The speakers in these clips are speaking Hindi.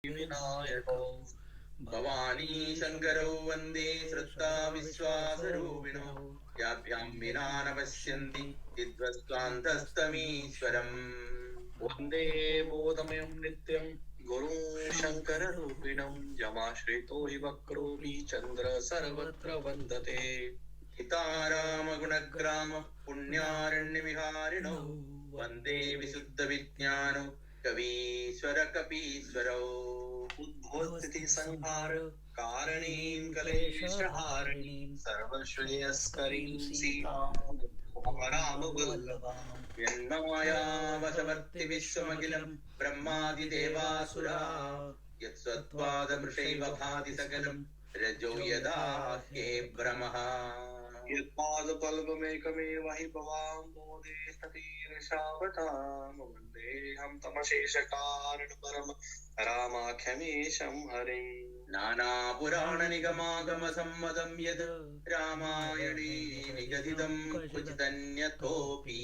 विनायकौ भवानी शङ्करौ वन्दे श्रद्धा विश्वासरूपिणौ याभ्यां विना न पश्यन्ति विध्वस्त्वान्तस्तमीश्वरम् वन्दे बोधमयं नित्यं गुरुं शङ्कररूपिणं यमाश्रितो हि वक्रोऽपि चन्द्र सर्वत्र वन्दते हितारामगुणग्राम पुण्यारण्यविहारिणौ वन्दे विशुद्धविज्ञानौ कवीश्वर कपीश्वरौ उद्भवस्थिति संहार कारणीं कलेशहारिणीं सर्वश्रेयस्करीं सीतां रामवल्लभां यन्माया वशवर्ति विश्वमखिलं ब्रह्मादिदेवासुरा यत्स्वत्वादमृषैव भाति सकलं रजो यदा ह्ये भ्रमः यत्पादपल्पमेकमेव हि भवां मोदे सतीर्षावतां वन्देऽहं तमशेषकारणपरम रामाख्यमीशं हरिं नानापुराणनिगमागमसम्मतं यद् रामायणे निगदितं क्वचिदन्यथोऽपि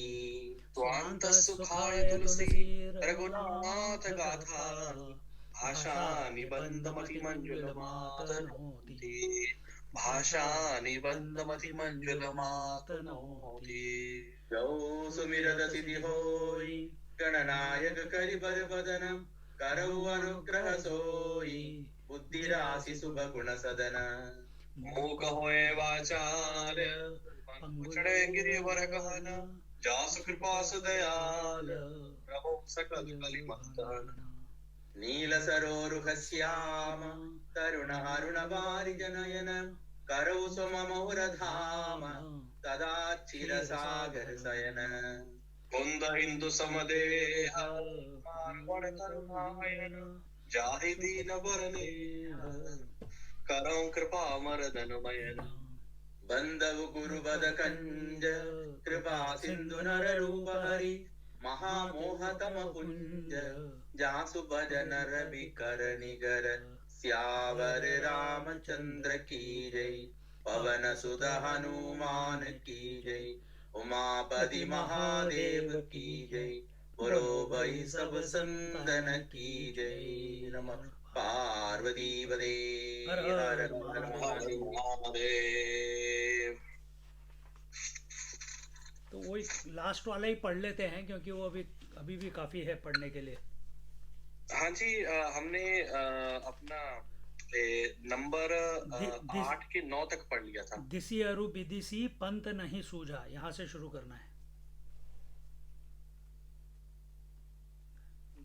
स्वान्तसुखाय तुलसीर् रघुनाथगाथा भाषा निबन्धमतिमञ्जुलमातनोति भाषा निबन्धमतिमञ्जुलमातनोति गौ सुमिरदसिति होय गणनायक करिपदपदनं करौ अनुग्रह सोई बुद्धिराशि शुभ गुण सदन मूक होए वाचाल पंगुचड़े गिरिवर गहन जासु कृपा सुदयाल प्रभु सकल कलिमस्तन नील सरोरुह श्याम तरुण हरुण वारिजनयन करौ सुममौरधाम तदा क्षीरसागर शयन कुंद हिंदु समदेह मार्वण करुणायन जाहि दीन बरने करौ कृपा मरदनमयन बंधव गुरुबद कंज कृपा सिंधु नर रूप हरि महामोहतम पुंज जासु भजन रवि कर निगर श्यावर रामचंद्र की जय पवन सुत हनुमान की जय उमापति महादेव की जय बोलो भाई सब संदन की जय नमः पार्वती पदे हर हर महादेव। तो वही लास्ट वाला ही पढ़ लेते हैं क्योंकि वो अभी भी काफी है पढ़ने के लिए। हाँ जी, हमने अपना नंबर 8 के 9 तक पढ़ लिया था। दिसी अरु विदिसी पंत नहीं सूझा, यहाँ से शुरू करना है।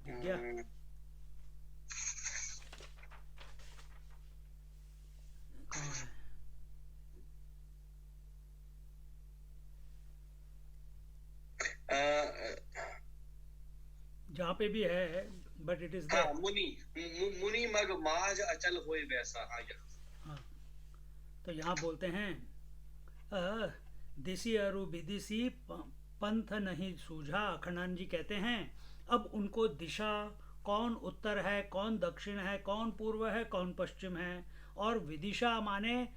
दिव्या कहाँ है? जहाँ पे भी है बट इट इज मुनि मग माज अचल होए वैसा। हाँ, तो यहाँ बोलते हैं दिसी अरु विदिसी पंथ नहीं सूझा। अखंडानंद जी कहते हैं अब उनको दिशा, कौन उत्तर है, कौन दक्षिण है, कौन पूर्व है, कौन पश्चिम है, और विदिशा माने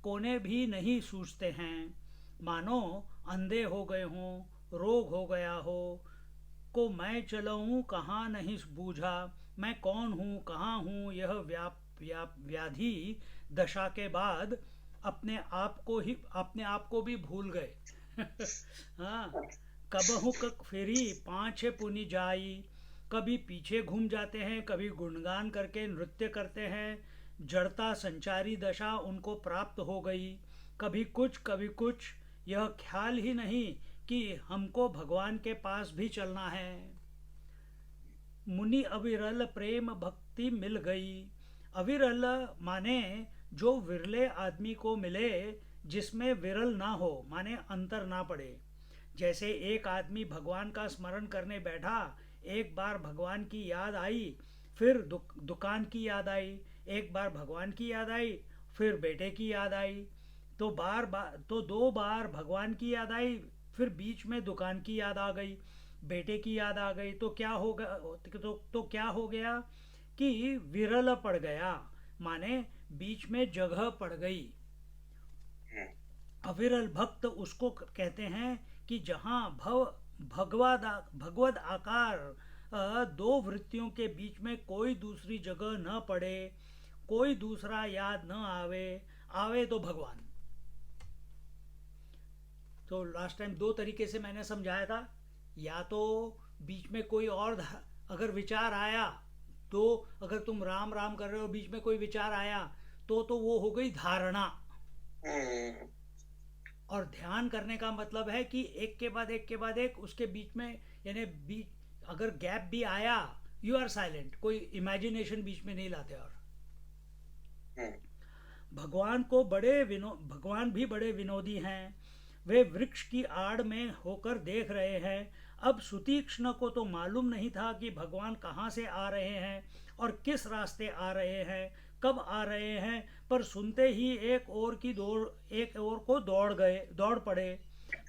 कोने भी नहीं सूझते हैं। मानो अंधे हो गए हों, रोग हो गया हो, को मैं चलाऊं कहाँ नहीं बूझा, मैं कौन हूँ कहाँ हूँ, यह व्याधि दशा के बाद अपने आप को भी भूल गए। हाँ, कबहू कक फिरी पाँच पुनि जाई, कभी पीछे घूम जाते हैं, कभी गुणगान करके नृत्य करते हैं। जड़ता संचारी दशा उनको प्राप्त हो गई, कभी कुछ कभी कुछ, यह ख्याल ही नहीं कि हमको भगवान के पास भी चलना है। मुनि अविरल प्रेम भक्ति मिल गई। अविरल माने जो विरले आदमी को मिले, जिसमें विरल ना हो माने अंतर ना पड़े। जैसे एक आदमी भगवान का स्मरण करने बैठा, एक बार भगवान की याद आई, फिर दुकान की याद आई, एक बार भगवान की याद आई, फिर बेटे की याद आई, तो दो बार भगवान की याद आई, फिर बीच में दुकान की याद आ गई, बेटे की याद आ गई, तो क्या हो गया कि विरल पड़ गया, माने बीच में जगह पड़ गई। अविरल भक्त उसको कहते हैं कि जहाँ भगवद आकार दो वृत्तियों के बीच में कोई दूसरी जगह न पड़े, कोई दूसरा याद न आवे, आवे तो भगवान। तो लास्ट टाइम दो तरीके से मैंने समझाया था, या तो बीच में कोई और अगर विचार आया, तो अगर तुम राम राम कर रहे हो बीच में कोई विचार आया तो वो हो गई धारणा। और ध्यान करने का मतलब है कि एक के बाद एक के बाद एक, उसके बीच में यानी बीच अगर गैप भी आया, यू आर साइलेंट, कोई इमेजिनेशन बीच में नहीं लाते। और भगवान भी बड़े विनोदी हैं। वे वृक्ष की आड़ में होकर देख रहे हैं। अब सुतीक्ष्ण को तो मालूम नहीं था कि भगवान कहाँ से आ रहे हैं और किस रास्ते आ रहे हैं, कब आ रहे हैं, पर सुनते ही एक ओर को दौड़ पड़े।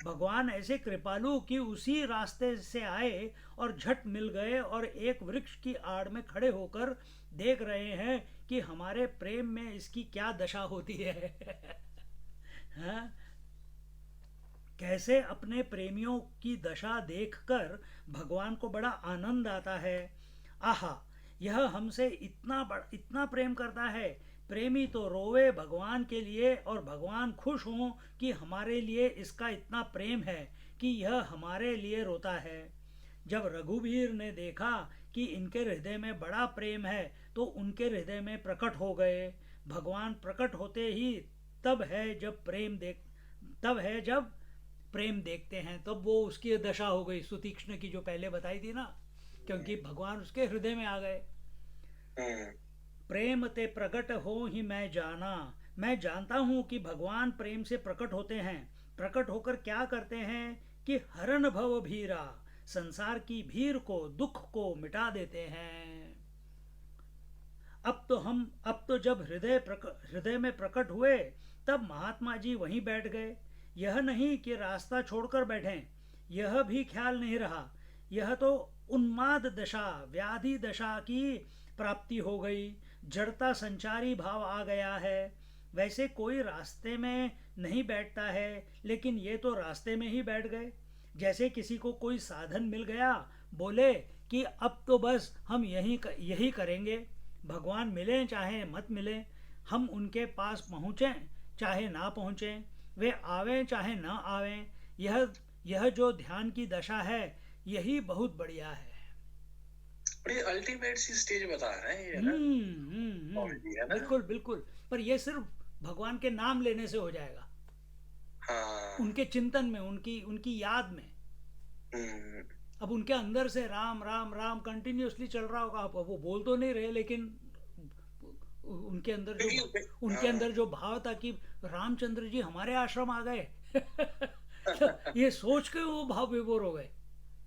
भगवान ऐसे कृपालु कि उसी रास्ते से आए और झट मिल गए और एक वृक्ष की आड़ में खड़े होकर देख रहे हैं कि हमारे प्रेम में इसकी क्या दशा होती है। हाँ? कैसे अपने प्रेमियों की दशा देखकर भगवान को बड़ा आनंद आता है। आहा, यह हमसे इतना प्रेम करता है। प्रेमी तो रोवे भगवान के लिए और भगवान खुश हों कि हमारे लिए इसका इतना प्रेम है कि यह हमारे लिए रोता है। जब रघुवीर ने देखा कि इनके हृदय में बड़ा प्रेम है तो उनके हृदय में प्रकट हो गए। भगवान प्रकट होते ही तब है जब प्रेम देखते हैं, तब वो उसकी दशा हो गई सुतीक्ष्ण की, जो पहले बताई थी ना, क्योंकि भगवान उसके हृदय में आ गए। प्रेम ते प्रकट हो ही मैं जानता हूं कि भगवान प्रेम से प्रकट होते हैं। प्रकट होकर क्या करते हैं कि हरन भव भीरा, संसार की भीड़ को, दुख को मिटा देते हैं। अब तो जब हृदय में प्रकट हुए तब महात्मा जी वहीं बैठ गए। यह नहीं कि रास्ता छोड़कर बैठें, यह भी ख्याल नहीं रहा। यह तो उन्माद दशा, व्याधि दशा की प्राप्ति हो गई। जड़ता संचारी भाव आ गया है। वैसे कोई रास्ते में नहीं बैठता है, लेकिन ये तो रास्ते में ही बैठ गए। जैसे किसी को कोई साधन मिल गया, बोले कि अब तो बस हम यही करेंगे। भगवान मिले चाहे मत मिले, हम उनके पास पहुँचें चाहे ना पहुँचें, वे आवें चाहे ना आवें। यह जो ध्यान की दशा है, यही बहुत बढ़िया है। बड़ी अल्टीमेट सी स्टेज बता रहे हैं ये ना। है ना? बिल्कुल बिल्कुल। पर ये सिर्फ भगवान के नाम लेने से हो जाएगा। हाँ। उनके चिंतन में, उनकी याद में। अब उनके अंदर से राम राम राम कंटिन्यूअसली चल रहा होगा। आप वो बोल तो नहीं रहे, लेकिन उनके अंदर जो भाव था कि रामचंद्र जी हमारे आश्रम आ गए। ये सोच के वो भाव विभोर हो गए।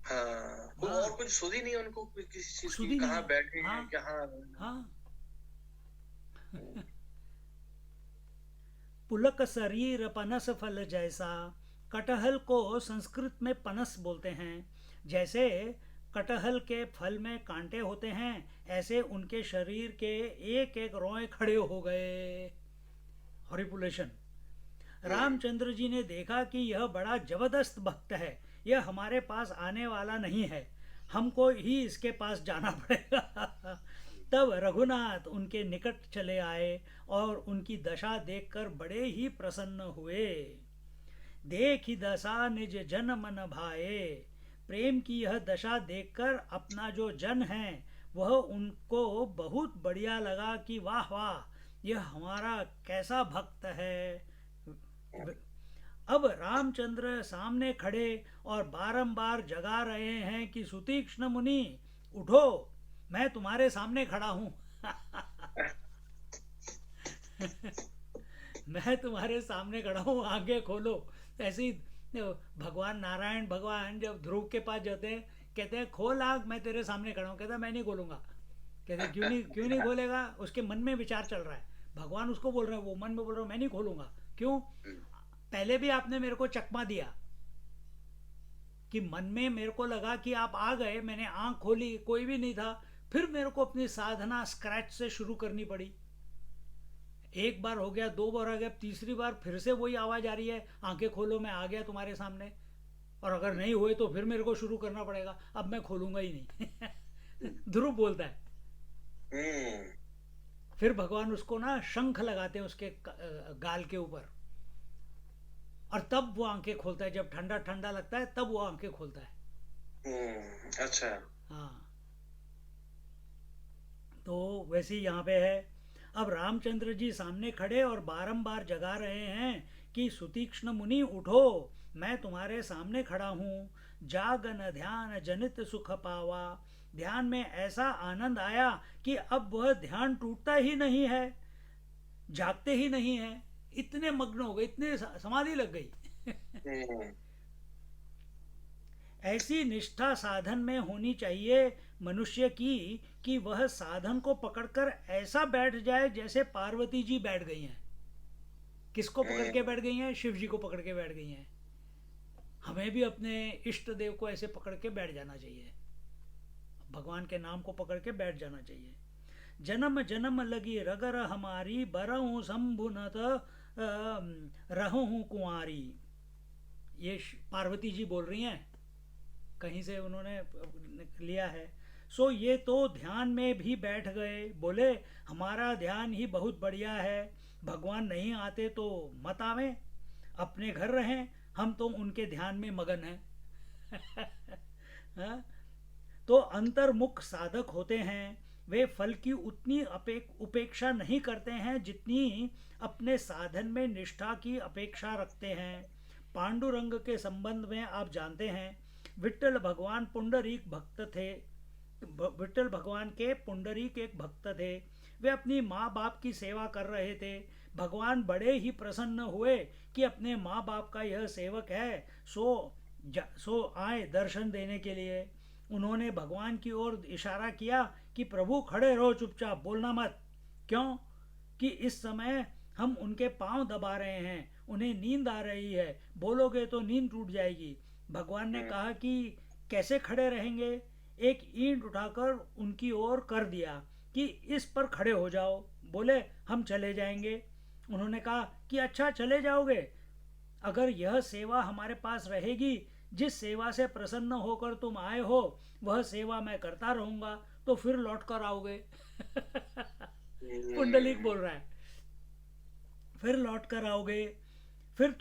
हाँ, और कुछ सुध ही नहीं उनको किसी चीज की, कहाँ बैठे हैं, कहाँ। पुलक शरीर पनस फल जैसा, कटहल को संस्कृत में पनस बोलते हैं। जैसे कटहल के फल में कांटे होते हैं, ऐसे उनके शरीर के एक एक रोए खड़े हो गए। हॉरिपुलेशन। रामचंद्र जी ने देखा कि यह बड़ा जबरदस्त भक्त है, यह हमारे पास आने वाला नहीं है, हमको ही इसके पास जाना पड़ेगा। तब रघुनाथ उनके निकट चले आए और उनकी दशा देखकर बड़े ही प्रसन्न हुए। देखी दशा निज जन मन भाए। प्रेम की यह दशा देखकर अपना जो जन है वह उनको बहुत बढ़िया लगा कि वाह वाह, यह हमारा कैसा भक्त है। अब रामचंद्र सामने खड़े और बारंबार जगा रहे हैं कि सुतीक्ष्ण मुनि उठो, मैं तुम्हारे सामने खड़ा हूं। मैं तुम्हारे सामने खड़ा हूं, आगे खोलो। ऐसे ही भगवान जब ध्रुव के पास जाते हैं, कहते हैं खोल आग, मैं तेरे सामने खड़ा हूं। कहता है मैं नहीं खोलूंगा। कहते क्यों नहीं खोलेगा? उसके मन में विचार चल रहा है। भगवान उसको बोल रहे हैं, वो मन में बोल रहा है मैं नहीं खोलूंगा। क्यों? पहले भी आपने मेरे को चकमा दिया कि मन में मेरे को लगा कि आप आ गए, मैंने आंख खोली, कोई भी नहीं था, फिर मेरे को अपनी साधना स्क्रैच से शुरू करनी पड़ी। एक बार हो गया, दो बार हो गया, तीसरी बार फिर से वही आवाज आ रही है, आंखें खोलो, मैं आ गया तुम्हारे सामने। और अगर नहीं हुए तो फिर मेरे को शुरू करना पड़ेगा। अब मैं खोलूंगा ही नहीं। ध्रुव बोलता है। हम्म। फिर भगवान उसको ना शंख लगाते हैं उसके गाल के ऊपर, और तब वो आंखें खोलता है। जब ठंडा ठंडा लगता है तब वो आंखें खोलता है। अच्छा। हाँ, तो वैसे ही यहाँ पे है। अब रामचंद्र जी सामने खड़े और बारंबार जगा रहे हैं कि सुतीक्ष्ण मुनि उठो, मैं तुम्हारे सामने खड़ा हूँ। जाग न ध्यान जनित सुख पावा, ध्यान में ऐसा आनंद आया कि अब वह ध्यान टूटता ही नहीं है, जागते ही नहीं है। इतने मग्न हो गए, इतने समाधि लग गई। हम्म। ऐसी निष्ठा साधन में होनी चाहिए मनुष्य की कि वह साधन को पकड़कर ऐसा बैठ जाए जैसे पार्वती जी बैठ गई हैं। किसको पकड़ के बैठ गई हैं? शिव जी को पकड़ के बैठ गई हैं। हमें भी अपने इष्ट देव को ऐसे पकड़ के बैठ जाना चाहिए, भगवान के नाम को पकड़ के बैठ जाना चाहिए। जन्म जन्म लगी रगर हमारी, बरहूं शंभुनत रहूं कुंवारी। ये पार्वती जी बोल रही हैं, कहीं से उन्होंने लिया है। सो ये तो ध्यान में भी बैठ गए, बोले हमारा ध्यान ही बहुत बढ़िया है, भगवान नहीं आते तो मत आवे, अपने घर रहें, हम तो उनके ध्यान में मगन हैं। हाँ? तो अंतर्मुख साधक होते हैं, वे फल की उतनी उपेक्षा नहीं करते हैं जितनी अपने साधन में निष्ठा की अपेक्षा रखते हैं। पांडुरंग के संबंध में आप जानते हैं, विट्ठल भगवान पुंडरीक भक्त थे। विट्ठल भगवान के पुंडरीक एक भक्त थे। वे अपनी माँ बाप की सेवा कर रहे थे। भगवान बड़े ही प्रसन्न हुए कि अपने माँ बाप का यह सेवक है, सो आए दर्शन देने के लिए। उन्होंने भगवान की ओर इशारा किया कि प्रभु खड़े रहो, चुपचाप बोलना मत। क्यों? कि इस समय हम उनके पांव दबा रहे हैं, उन्हें नींद आ रही है, बोलोगे तो नींद टूट जाएगी। भगवान ने कहा कि कैसे खड़े रहेंगे? एक ईंट उठाकर उनकी ओर कर दिया कि इस पर खड़े हो जाओ। बोले हम चले जाएंगे। उन्होंने कहा कि अच्छा चले जाओगे, अगर यह सेवा हमारे पास रहेगी, जिस सेवा से प्रसन्न होकर तुम आए हो वह सेवा मैं करता रहूंगा, तो फिर लौट कर आओगे। पुंडलिक बोल रहा है, फिर लौट कर आओगे, फिर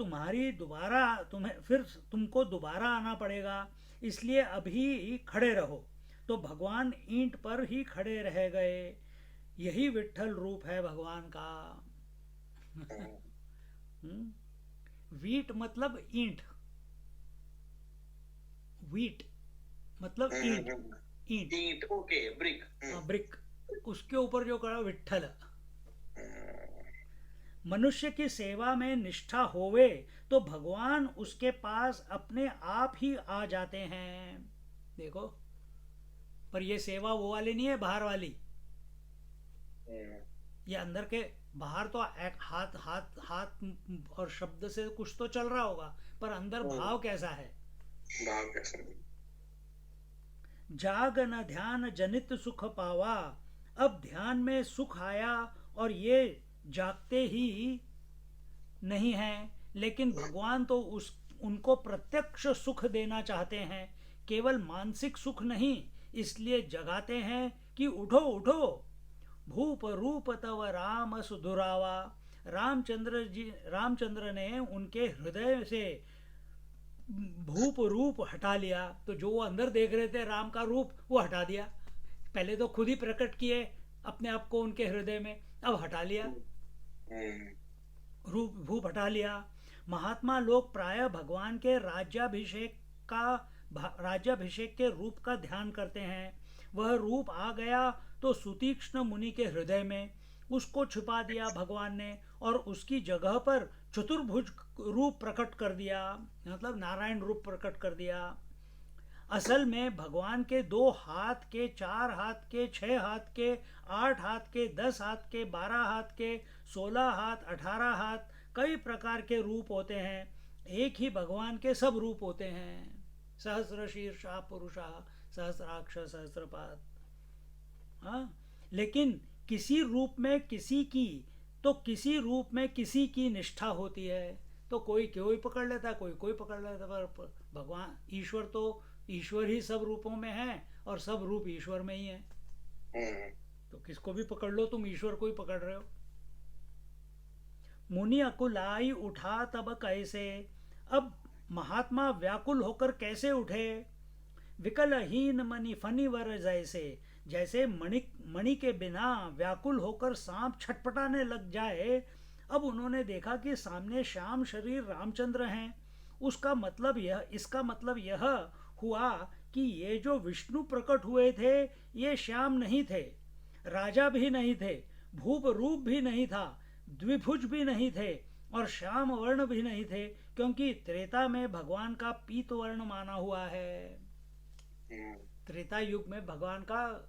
तुमको दोबारा आना पड़ेगा, इसलिए अभी खड़े रहो। तो भगवान ईंट पर ही खड़े रह गए। यही विट्ठल रूप है भगवान का। वीट मतलब ईंट, वीट मतलब ईंट, ईंट ईंट, ओके, ब्रिक। ब्रिक, उसके ऊपर जो करा विट्ठल। मनुष्य की सेवा में निष्ठा होवे तो भगवान उसके पास अपने आप ही आ जाते हैं। देखो, पर ये सेवा वो वाली नहीं है, बाहर वाली। ये अंदर के, बाहर तो एक हाथ हाथ हाथ और शब्द से कुछ तो चल रहा होगा, पर अंदर भाव कैसा है? भाव कैसा? जाग न ध्यान जनित सुख पावा। अब ध्यान में सुख आया और ये जागते ही नहीं है, लेकिन भगवान तो उनको प्रत्यक्ष सुख देना चाहते हैं, केवल मानसिक सुख नहीं। इसलिए जगाते हैं कि उठो उठो, भूप रूप तव राम सुधुरावा। रामचंद्र ने उनके हृदय से भूप रूप हटा लिया। तो जो वो अंदर देख रहे थे राम का रूप, वो हटा दिया। पहले तो खुद ही प्रकट किए अपने आप को उनके हृदय में, अब हटा लिया, रूप भूप हटा लिया। महात्मा लोग प्राय भगवान के राज्याभिषेक के रूप का ध्यान करते हैं। वह रूप आ गया तो सुतीक्ष्ण मुनि के हृदय में, उसको छिपा दिया भगवान ने और उसकी जगह पर चतुर्भुज रूप प्रकट कर दिया, मतलब नारायण रूप प्रकट कर दिया। असल में भगवान के 2 हाथ के, 4 हाथ के, 6 हाथ के, 8 हाथ के, 10 हाथ के, 12 हाथ के, 16 हाथ, 18 हाथ, कई प्रकार के रूप होते हैं। एक ही भगवान के सब रूप होते हैं। सहस्र शीर्षा पुरुषा सहस्राक्ष सहस्रपाद। हाँ, लेकिन किसी रूप में किसी की, तो किसी रूप में किसी की निष्ठा होती है। तो कोई कोई पकड़ लेता, कोई कोई पकड़ लेता, पर भगवान ईश्वर तो ईश्वर ही सब रूपों में है और सब रूप ईश्वर में ही है। हम्म, तो किसको भी पकड़ लो, तुम ईश्वर को ही पकड़ रहे हो। मुनि अकुलाई उठा तब कैसे, अब महात्मा व्याकुल होकर कैसे उठे। विकलहीन मणि फनिवर जैसे, जैसे मणि मणि के बिना व्याकुल होकर सांप छटपटाने लग जाए। अब उन्होंने देखा कि सामने श्याम शरीर रामचंद्र हैं। इसका मतलब यह हुआ कि ये जो विष्णु प्रकट हुए थे, ये श्याम नहीं थे, राजा भी नहीं थे, भूप रूप भी नहीं था, द्विभुज भी नहीं थे, और श्याम वर्ण भी नहीं थे, क्योंकि त्रेता में भगवान का पीत वर्ण माना हुआ है। हम्म, त्रेता युग में भगवान का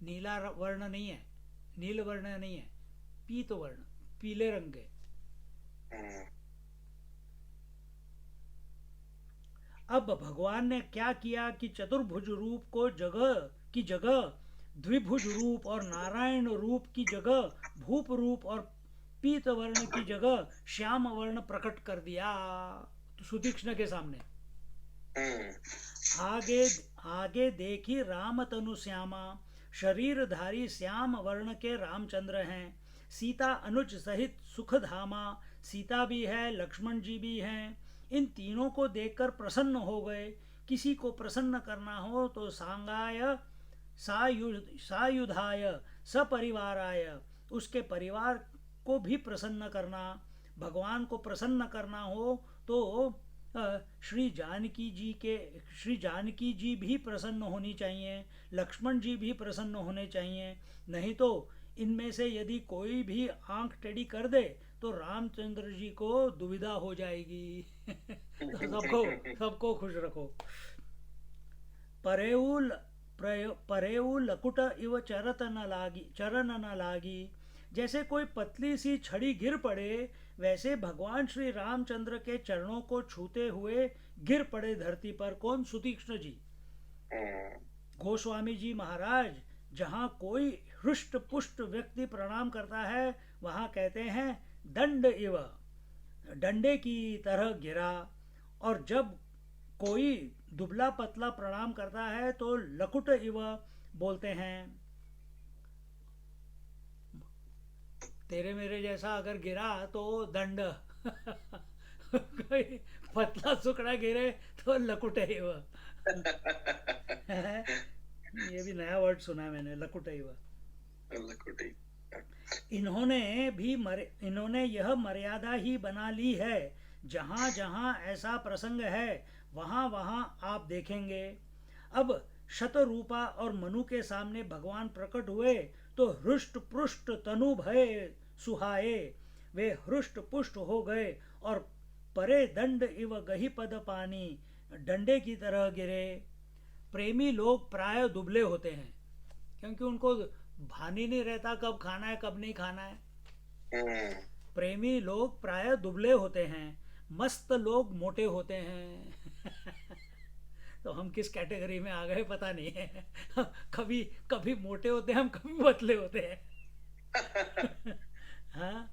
नीला वर्ण नहीं है, नील वर्ण नहीं है, पीत वर्ण, पीले रंग के। हम्म, अब भगवान ने क्या किया कि चतुर्भुज रूप को जगह द्विभुज रूप और नारायण रूप की जगह भूप रूप और पीत वर्ण की जगह श्याम वर्ण प्रकट कर दिया, तो सुतीक्ष्ण के सामने। हम्म, आगे आगे देखी राम तनु श्यामा, शरीरधारी श्याम वर्ण के रामचंद्र हैं। सीता अनुज सहित सुख धामा, सीता भी है, लक्ष्मण जी भी हैं। इन तीनों को देखकर प्रसन्न हो गए। किसी को प्रसन्न करना हो तो सांगाय सायुधाय सपरिवाराय, उसके परिवार को भी प्रसन्न करना। भगवान को प्रसन्न करना हो तो श्री जानकी जी भी प्रसन्न होनी चाहिए, लक्ष्मण जी भी प्रसन्न होने चाहिए। नहीं तो इनमें से यदि कोई भी आंख टेढ़ी कर दे तो रामचंद्र जी को दुविधा हो जाएगी। तो सबको खुश रखो। परेऊ लकुट इव चरण न लागी, जैसे कोई पतली सी छड़ी गिर पड़े, वैसे भगवान श्री रामचंद्र के चरणों को छूते हुए गिर पड़े धरती पर। कौन? सुतीक्ष्ण जी। गोस्वामी जी महाराज, जहाँ कोई हृष्ट पुष्ट व्यक्ति प्रणाम करता है वहाँ कहते हैं दंड इव, डंडे की तरह गिरा। और जब कोई दुबला पतला प्रणाम करता है तो लकुट इव बोलते हैं। तेरे मेरे जैसा अगर गिरा तो दंड, कोई पतला सुकड़ा गिरे तो लकुटे इव। ये भी नया वर्ड सुना है मैंने, लकुटे इव। लकुटी। इन्होंने यह मर्यादा ही बना ली है। जहाँ जहाँ ऐसा प्रसंग है वहाँ वहाँ आप देखेंगे। अब शतरूपा और मनु के सामने भगवान प्रकट हुए तो हृष्ट पुष्ट तनु भय सुहाए, वे हृष्ट पुष्ट हो गए और परे दंड इव गही पद पानी, डंडे की तरह गिरे। प्रेमी लोग प्राय दुबले होते हैं, क्योंकि उनको भान ही नहीं रहता कब खाना है कब नहीं खाना है। प्रेमी लोग प्राय दुबले होते हैं, मस्त लोग मोटे होते हैं। तो हम किस कैटेगरी में आ गए पता नहीं है। कभी कभी मोटे होते हैं हम, कभी पतले होते हैं। हाँ,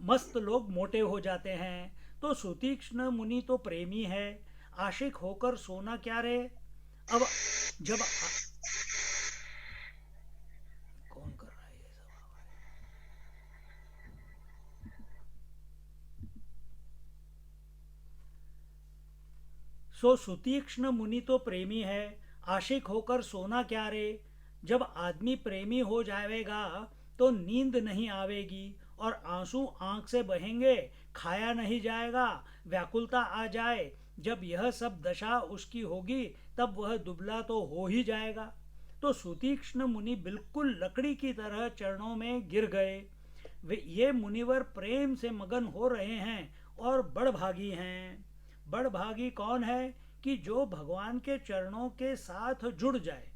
मस्त लोग मोटे हो जाते हैं। तो सुतीक्ष्ण मुनि तो प्रेमी है, आशिक होकर सोना क्या रे। अब जब कौन कर रहा है ये सब आवाज? सो सुतीक्ष्ण मुनि तो प्रेमी है, आशिक होकर सोना क्या रे। जब आदमी प्रेमी हो जाएगा तो नींद नहीं आवेगी और आंसू आंख से बहेंगे, खाया नहीं जाएगा, व्याकुलता आ जाए। जब यह सब दशा उसकी होगी तब वह दुबला तो हो ही जाएगा। तो सुतीक्ष्ण मुनि बिल्कुल लकड़ी की तरह चरणों में गिर गए। ये मुनिवर प्रेम से मगन हो रहे हैं और बड़भागी हैं। बड़भागी कौन है? कि जो भगवान के चरणों के साथ जुड़ जाए।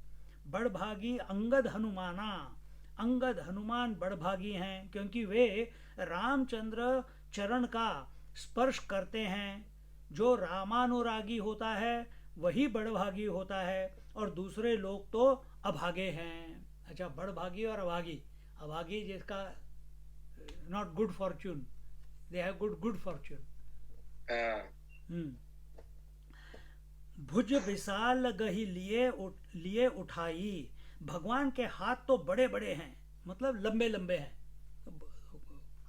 बड़भागी अंगद हनुमाना, अंगद हनुमान बड़भागी हैं, क्योंकि वे रामचंद्र चरण का स्पर्श करते हैं। जो रामानुरागी होता है वही बड़भागी होता है, और दूसरे लोग तो अभागे हैं। अच्छा, बड़भागी और अभागी। अभागी जिसका not good fortune, they have good fortune. भुज विशाल गही लिए उठाई। भगवान के हाथ तो बड़े बड़े हैं, मतलब लंबे लंबे हैं,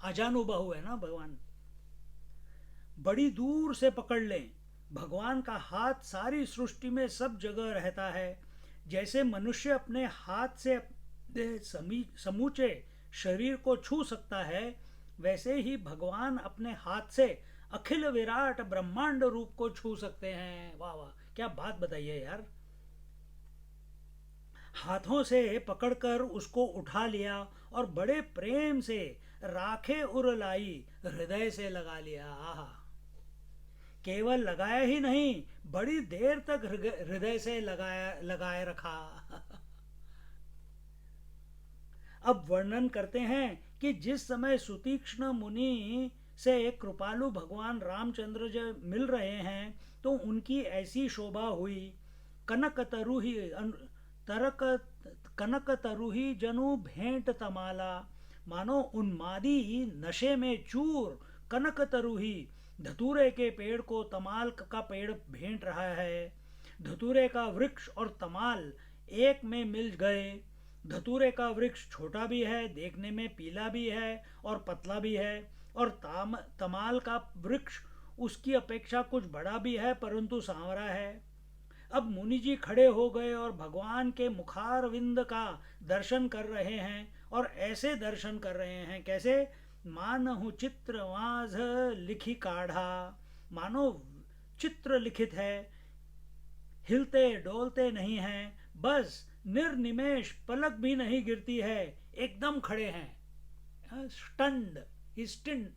आजानुबाहु है ना भगवान। बड़ी दूर से पकड़ लें। भगवान का हाथ सारी सृष्टि में सब जगह रहता है। जैसे मनुष्य अपने हाथ से अपने समूचे शरीर को छू सकता है, वैसे ही भगवान अपने हाथ से अखिल विराट ब्रह्मांड रूप को छू सकते हैं। वाह वाह, क्या बात बताइए यार। हाथों से पकड़कर उसको उठा लिया और बड़े प्रेम से राखे उर लाई, हृदय से लगा लिया। आहा, केवल लगाया ही नहीं, बड़ी देर तक हृदय से लगाए रखा। अब वर्णन करते हैं कि जिस समय सुतीक्ष्ण मुनि से कृपालु भगवान रामचंद्र जब मिल रहे हैं तो उनकी ऐसी शोभा हुई। कनक तरुही तरक कनक तरुही जनु भेंट तमाला, मानो उन्मादी नशे में चूर कनक तरुही धतूरे के पेड़ को तमाल का पेड़ भेंट रहा है। धतूरे का वृक्ष और तमाल एक में मिल गए। धतूरे का वृक्ष छोटा भी है, देखने में पीला भी है और पतला भी है, और तमाल का वृक्ष उसकी अपेक्षा कुछ बड़ा भी है परंतु सांवरा है। अब मुनि जी खड़े हो गए और भगवान के मुखारविंद का दर्शन कर रहे हैं, और ऐसे दर्शन कर रहे हैं कैसे, मानहु चित्र वाज लिखी काढ़ा, मानो चित्र लिखित है, हिलते डोलते नहीं हैं, बस निर्निमेष पलक भी नहीं गिरती है, एकदम खड़े हैं, स्टंड, स्टिंड,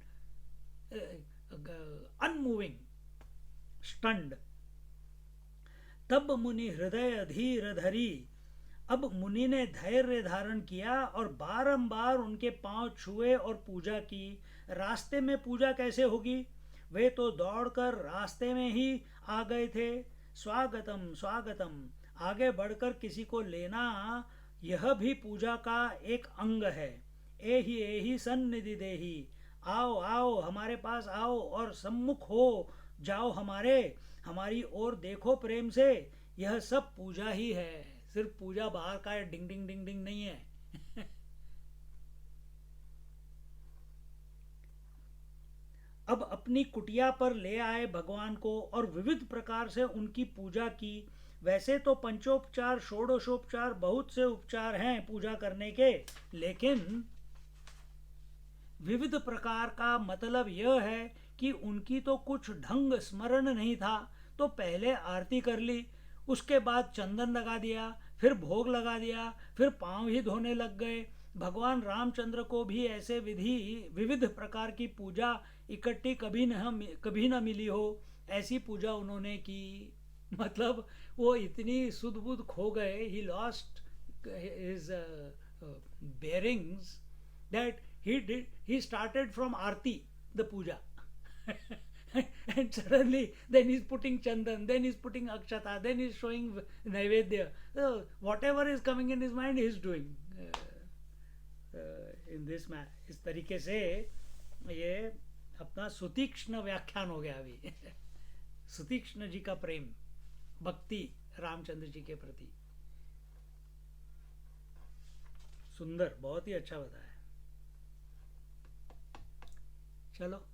अनमूविंग, स्टंड। तब मुनि हृदय धीर धरी। अब मुनि ने धैर्य धारण किया और बारंबार उनके पांव छुए और पूजा की। रास्ते में पूजा कैसे होगी, वे तो दौड़कर रास्ते में ही आ गए थे। स्वागतम स्वागतम, आगे बढ़कर किसी को लेना, यह भी पूजा का एक अंग है। एही सन्निधि देही, आओ आओ हमारे पास आओ और सम्मुख हो जाओ, हमारी ओर देखो प्रेम से। यह सब पूजा ही है, सिर्फ पूजा बाहर का डिंग डिंग डिंग डिंग नहीं है। अब अपनी कुटिया पर ले आए भगवान को और विविध प्रकार से उनकी पूजा की। वैसे तो पंचोपचार षोडशोपचार बहुत से उपचार हैं पूजा करने के, लेकिन विविध प्रकार का मतलब यह है कि उनकी तो कुछ ढंग स्मरण नहीं था, तो पहले आरती कर ली, उसके बाद चंदन लगा दिया, फिर भोग लगा दिया, फिर पांव ही धोने लग गए। भगवान रामचंद्र को भी ऐसे विविध प्रकार की पूजा इकट्ठी कभी न मिली हो, ऐसी पूजा उन्होंने की। मतलब वो इतनी सुध बुध खो गए, he lost his bearings, that he started from arti, the puja. And suddenly then he's putting chandan, then he's putting akshata, then he's showing naivedya, so whatever is coming in his mind he is doing in this man. इस तरीके से ये अपना सुतीक्ष्ण व्याख्यान हो गया अभी। सुतीक्ष्ण जी का प्रेम, भक्ति रामचंद्र जी के प्रति, सुंदर, बहुत ही अच्छा बताया। चलो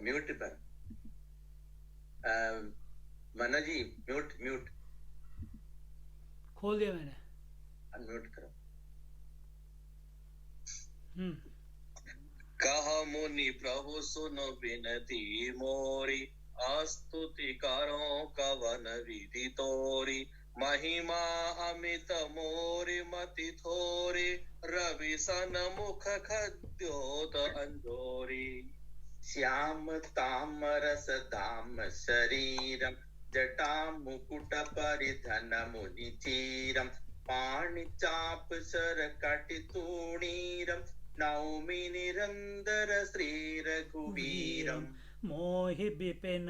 म्यूट पर मना जी, म्यूट खोल दिया मैंने, अनम्यूट करो। कह मुनि प्रभु सुन विनती मोरी, आस्तुति करो कवन विधि तोरी, महिमा अमित मोरि मति थोरी, रवि सन मुख खद्योत अंजोरी। श्याम तामरस धाम शरीरम, जटा मुकुट परिधन मुनि चीरम, पाणि चाप सर कटि तूणीरम, नौमि निरंतर श्री रघुवीरम। मोहि विपिन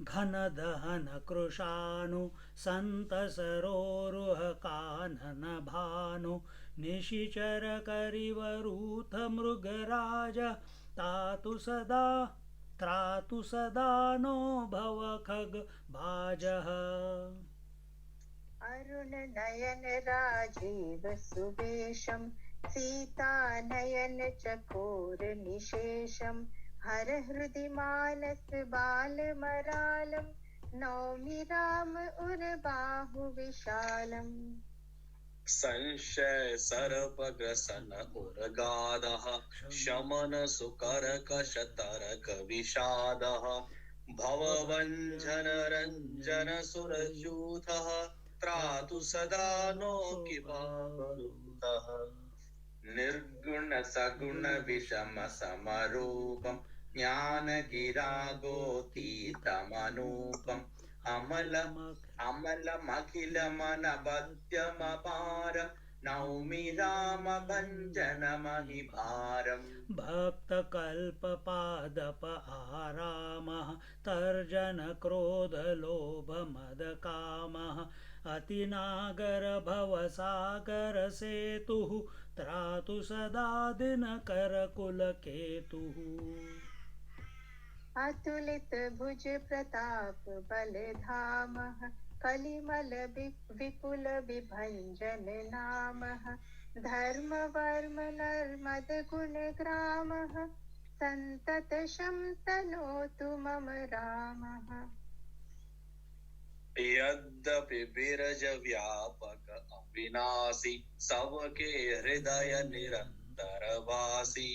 घन दहन कृशानु संत सरोरुह कानन भानु निशिचर करिवरूथ मृगराज त्रातु सदा नो भव खग भाजः अरुण नयन राजीव सुवेशम सीता नयन चकोर निशेषम हर हृदि मानस बाल मरालम नौमि राम उर बाहु विशालम संशय सर्प ग्रसन उर्गादः शमन सुकर कशतरक विषादः भवभञ्जन रञ्जन सुरयूथः त्रातु सदा नो किबावरूथः निर्गुण सगुण विषम समरूपम ज्ञान गिरागोतीतमनूपम अमलमखिल मन बध्यमपारम नौमि राम भञ्जन महिभारम भक्त कल्प पादप आरामः तर्जन क्रोध लोभ मद कामः अतिनागर भव सागर सेतुः त्रातु सदा दिनकर कुल केतुः अतुलित भुज प्रताप बल धामः कलिमल विपुल विभंजन नामः धर्म वर्म नर्मद गुण ग्रामः संतत शम तनोतु मम रामः यद्यपि बिरज व्यापक अविनाशी सबके हृदय निरंतर वासी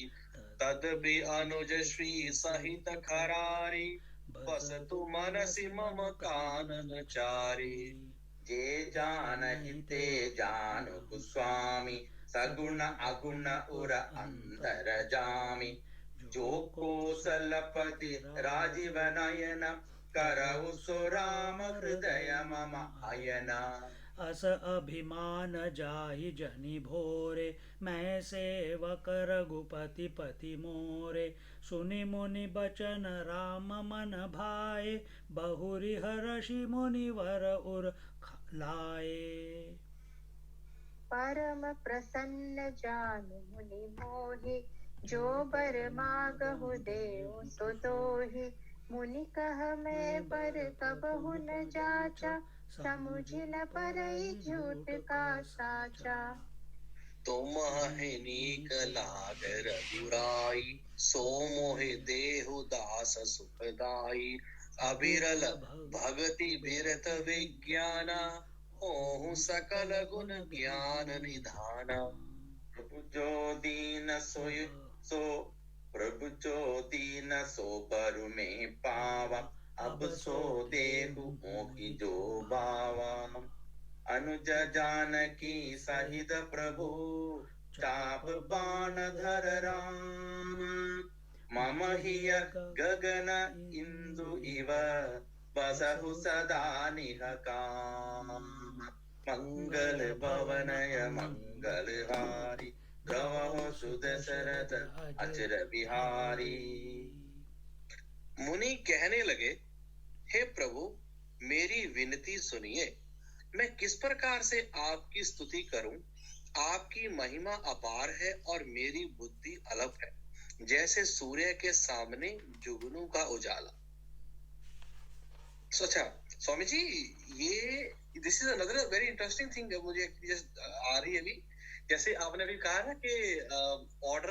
तदपि अनुज श्री सहित खरारी बसतु मनसि मम कानन चारी जे जानहि ते जानु गोस्वामी सगुण अगुण उर अंतर जामी जो कोसलपति राजीव नयन करउ सो राम हृदय मम अयना अस अभिमान जाहि जनि भोरे मैं सेवक रघुपति पति मोरे सुनि मुनि बचन राम मन भाए बहुरि हर्षि मुनिवर उर लाए परम प्रसन्न जानु मुनि मोहि जो बर मागहु देउ सो दोहि मुनि कह मैं पर कबहु न जाचा समुझ न परई झूठ का साचा तुम नीक लाग रघुराई सो मोहि देहु दास सुखदाई अबिरल भगति बिरत विज्ञाना होहु सकल गुण ज्ञान निधाना प्रभु जो दीन सो बरु में पावा अब सो देहु मोहि जो बावा अनुज जानकी सहित प्रभु चाप बाण धर राम मम हिय गगन इंदु इव बसहु सदा निहकाम मंगल भवनय मंगल हारी द्रवहु सुदशरथ अचर बिहारी। मुनि कहने लगे, हे प्रभु मेरी विनती सुनिए, मैं किस प्रकार से आपकी स्तुति करूं? आपकी महिमा अपार है और मेरी बुद्धि अलप है, जैसे सूर्य के सामने जुगनू का उजाला। सोचा स्वामी जी, ये this is another very interesting thing मुझे आ रही है अभी। जैसे आपने भी कहा ना कि ऑर्डर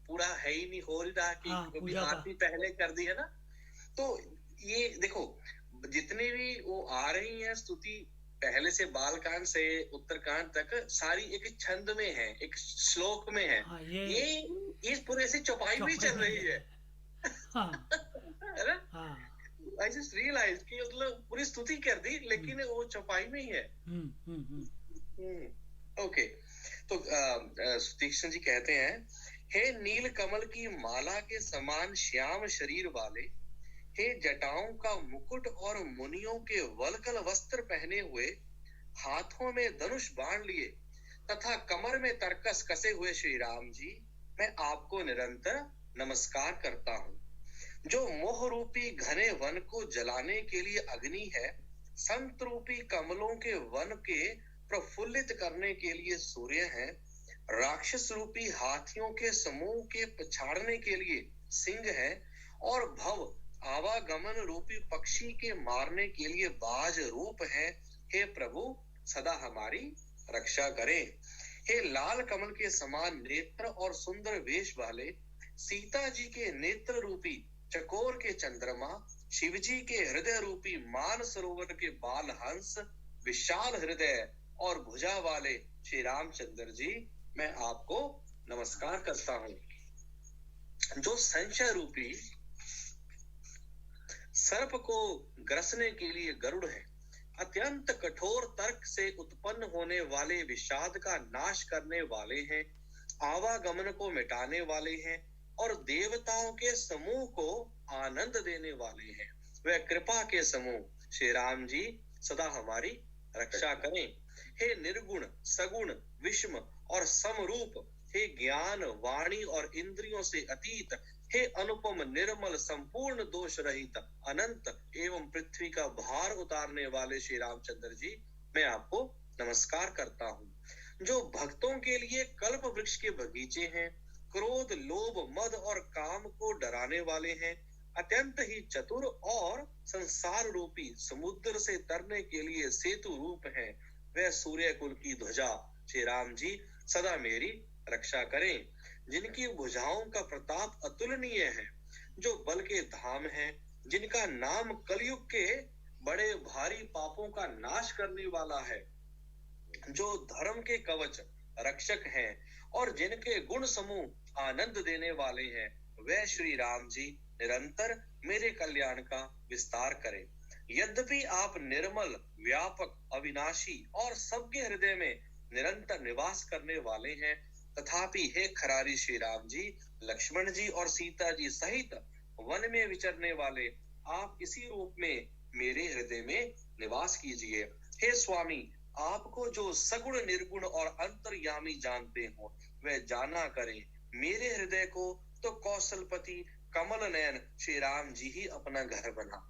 पूरा है ही नहीं, हो रही रहा कि आरती पहले कर दी है ना। तो ये देखो, जितने भी वो आ रही हैं स्तुति पहले से बालकांड से उत्तरकांड तक सारी एक छंद में है, एक श्लोक में है। ये इस पूरे से चौपाई में चल रही है। है ना? I just realized कि मतलब पूरी स्तुति कर दी लेकिन वो चौपाई में ही है। ओके, तो तीक्ष्ण जी कहते हैं, हे नील कमल की माला के समान श्याम शरीर वाले, हे जटाओं का मुकुट और मुनियों के वल्कल वस्त्र पहने हुए, हाथों में धनुष बाण लिए तथा कमर में तरकस कसे हुए श्री राम जी, मैं आपको निरंतर नमस्कार करता हूँ। जो मोह रूपी घने वन को जलाने के लिए अग्नि है, संत रूपी कमलों के वन के प्रफुल्लित करने के लिए सूर्य है, राक्षस रूपी हाथियों के समूह के पछाड़ने के लिए सिंह है, और भव आवागमन रूपी पक्षी के मारने के लिए बाज रूप है। हे प्रभु सदा हमारी रक्षा करें। हे लाल कमल के समान नेत्र और सुंदर वेश वाले, सीता जी के नेत्र रूपी चकोर के चंद्रमा, शिव जी के हृदय रूपी मान सरोवर के बाल हंस, विशाल हृदय और भुजा वाले श्री रामचंद्र जी, मैं आपको नमस्कार करता हूँ। जो संशय रूपी सर्प को ग्रसने के लिए गरुड़ है, अत्यंत कठोर तर्क से उत्पन्न होने वाले विषाद का नाश करने वाले हैं, आवागमन को मिटाने वाले हैं और देवताओं के समूह को आनंद देने वाले हैं। वह कृपा के समूह श्री राम जी सदा हमारी रक्षा करें। हे निर्गुण सगुण विषम और समरूप, हे ज्ञान वाणी और इंद्रियों से अतीत, हे अनुपम निर्मल संपूर्ण दोष रहित अनंत एवं पृथ्वी का भार उतारने वाले श्री रामचंद्र जी, मैं आपको नमस्कार करता हूँ। जो भक्तों के लिए कल्प वृक्ष के बगीचे हैं, क्रोध लोभ मद और काम को डराने वाले हैं, अत्यंत ही चतुर और संसार रूपी समुद्र से तरने के लिए सेतु रूप है, वह सूर्य कुल की ध्वजा श्री राम जी सदा मेरी रक्षा करें। जिनकी भुजाओं का प्रताप अतुलनीय है, जो बल के धाम है, जिनका नाम कलयुग के बड़े भारी पापों का नाश करने वाला है, जो धर्म के कवच रक्षक हैं और जिनके गुण समूह आनंद देने वाले हैं, वह श्री राम जी निरंतर मेरे कल्याण का विस्तार करें। यद्यपि आप निर्मल व्यापक अविनाशी और सबके हृदय में निरंतर निवास करने वाले हैं, तथापि हे खरारी श्री राम जी, लक्ष्मण जी और सीता जी सहित वन में विचरने वाले, आप इसी रूप में मेरे हृदय में निवास कीजिए। हे स्वामी, आपको जो सगुण निर्गुण और अंतर्यामी जानते हो, वह जाना करें। मेरे हृदय को तो कौशलपति कमल नयन श्री राम जी ही अपना घर बना।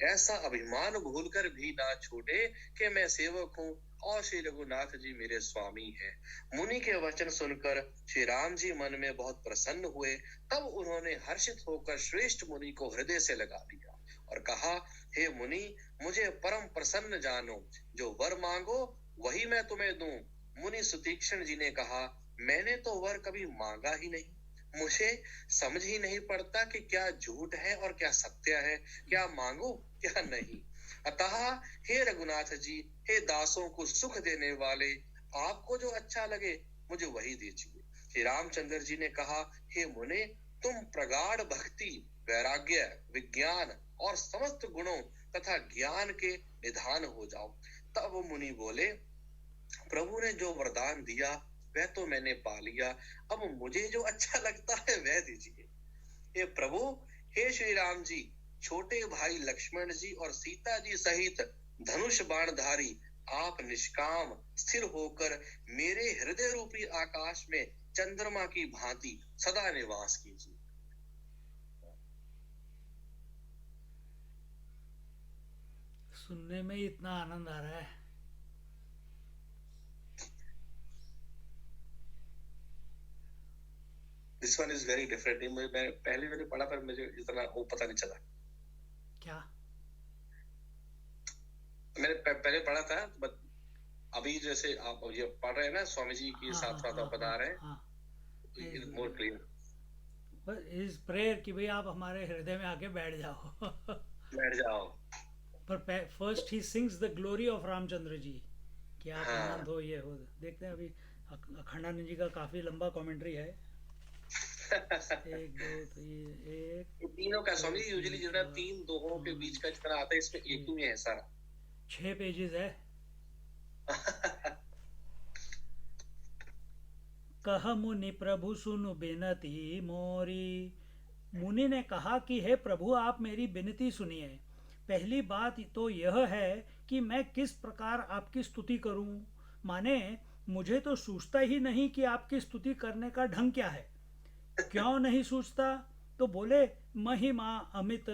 ऐसा अभिमान भूलकर भी ना छूटे कि मैं सेवक हूँ और श्री रघुनाथ जी मेरे स्वामी हैं। मुनि के वचन सुनकर श्री राम जी मन में बहुत प्रसन्न हुए। तब उन्होंने हर्षित होकर श्रेष्ठ मुनि को हृदय से लगा लिया और कहा, हे मुनि, मुझे परम प्रसन्न जानो, जो वर मांगो वही मैं तुम्हें दूं। मुनि सुतीक्ष्ण जी ने कहा, मैंने तो वर कभी मांगा ही नहीं, मुझे समझ ही नहीं पड़ता कि क्या झूठ है और क्या सत्य है, क्या मांगू क्या नहीं। अतः हे रघुनाथ जी, हे दासों को सुख देने वाले, आपको जो अच्छा लगे मुझे वही दीजिए। श्री रामचंद्र जी ने कहा, हे मुने, तुम प्रगाढ़ भक्ति वैराग्य विज्ञान और समस्त गुणों तथा ज्ञान के निधान हो जाओ। तब वो मुनि बोले, प्रभु ने जो वरदान दिया वह तो मैंने पा लिया, अब मुझे जो अच्छा लगता है वह दीजिए। हे प्रभु, हे श्री राम जी, छोटे भाई लक्ष्मण जी और सीता जी सहित धनुष बाणधारी, आप निष्काम स्थिर होकर मेरे हृदय रूपी आकाश में चंद्रमा की भांति सदा निवास कीजिए। सुनने में इतना आनंद आ रहा है। This one is very different. मैं पहले मैंने पढ़ा पर मुझे इतना वो पता नहीं चला। क्या? मैंने पहले पढ़ा था, बट अभी जैसे आप ये पढ़ रहे हैं ना, स्वामी जी के साथ साथ आप बता रहे हैं, मोर क्लियर। इस प्रेयर कि भाई आप हमारे हृदय में आके बैठ जाओ। बैठ जाओ। पर first he sings the glory of Ramachandra ji, कि आप आनंद हो, ये हो। देखते हैं अभी अखंडानंद जी का काफी लंबा कमेंट्री है। एक दो एक तीनों का स्वामी यूजुअली जितना तीन दोहों के बीच का जितना आता है, इसमें एक ही में है सारा। 6 पेजेस है। कह मुनि प्रभु सुनु बिनती मोरी। मुनि ने कहा कि हे प्रभु, आप मेरी विनती सुनिए। पहली बात तो यह है कि मैं किस प्रकार आपकी स्तुति करूं। माने मुझे तो सूझता ही नहीं कि आपकी स्तुति करने का ढंग क्या है। क्यों नहीं सूझता? तो बोले महिमा अमित,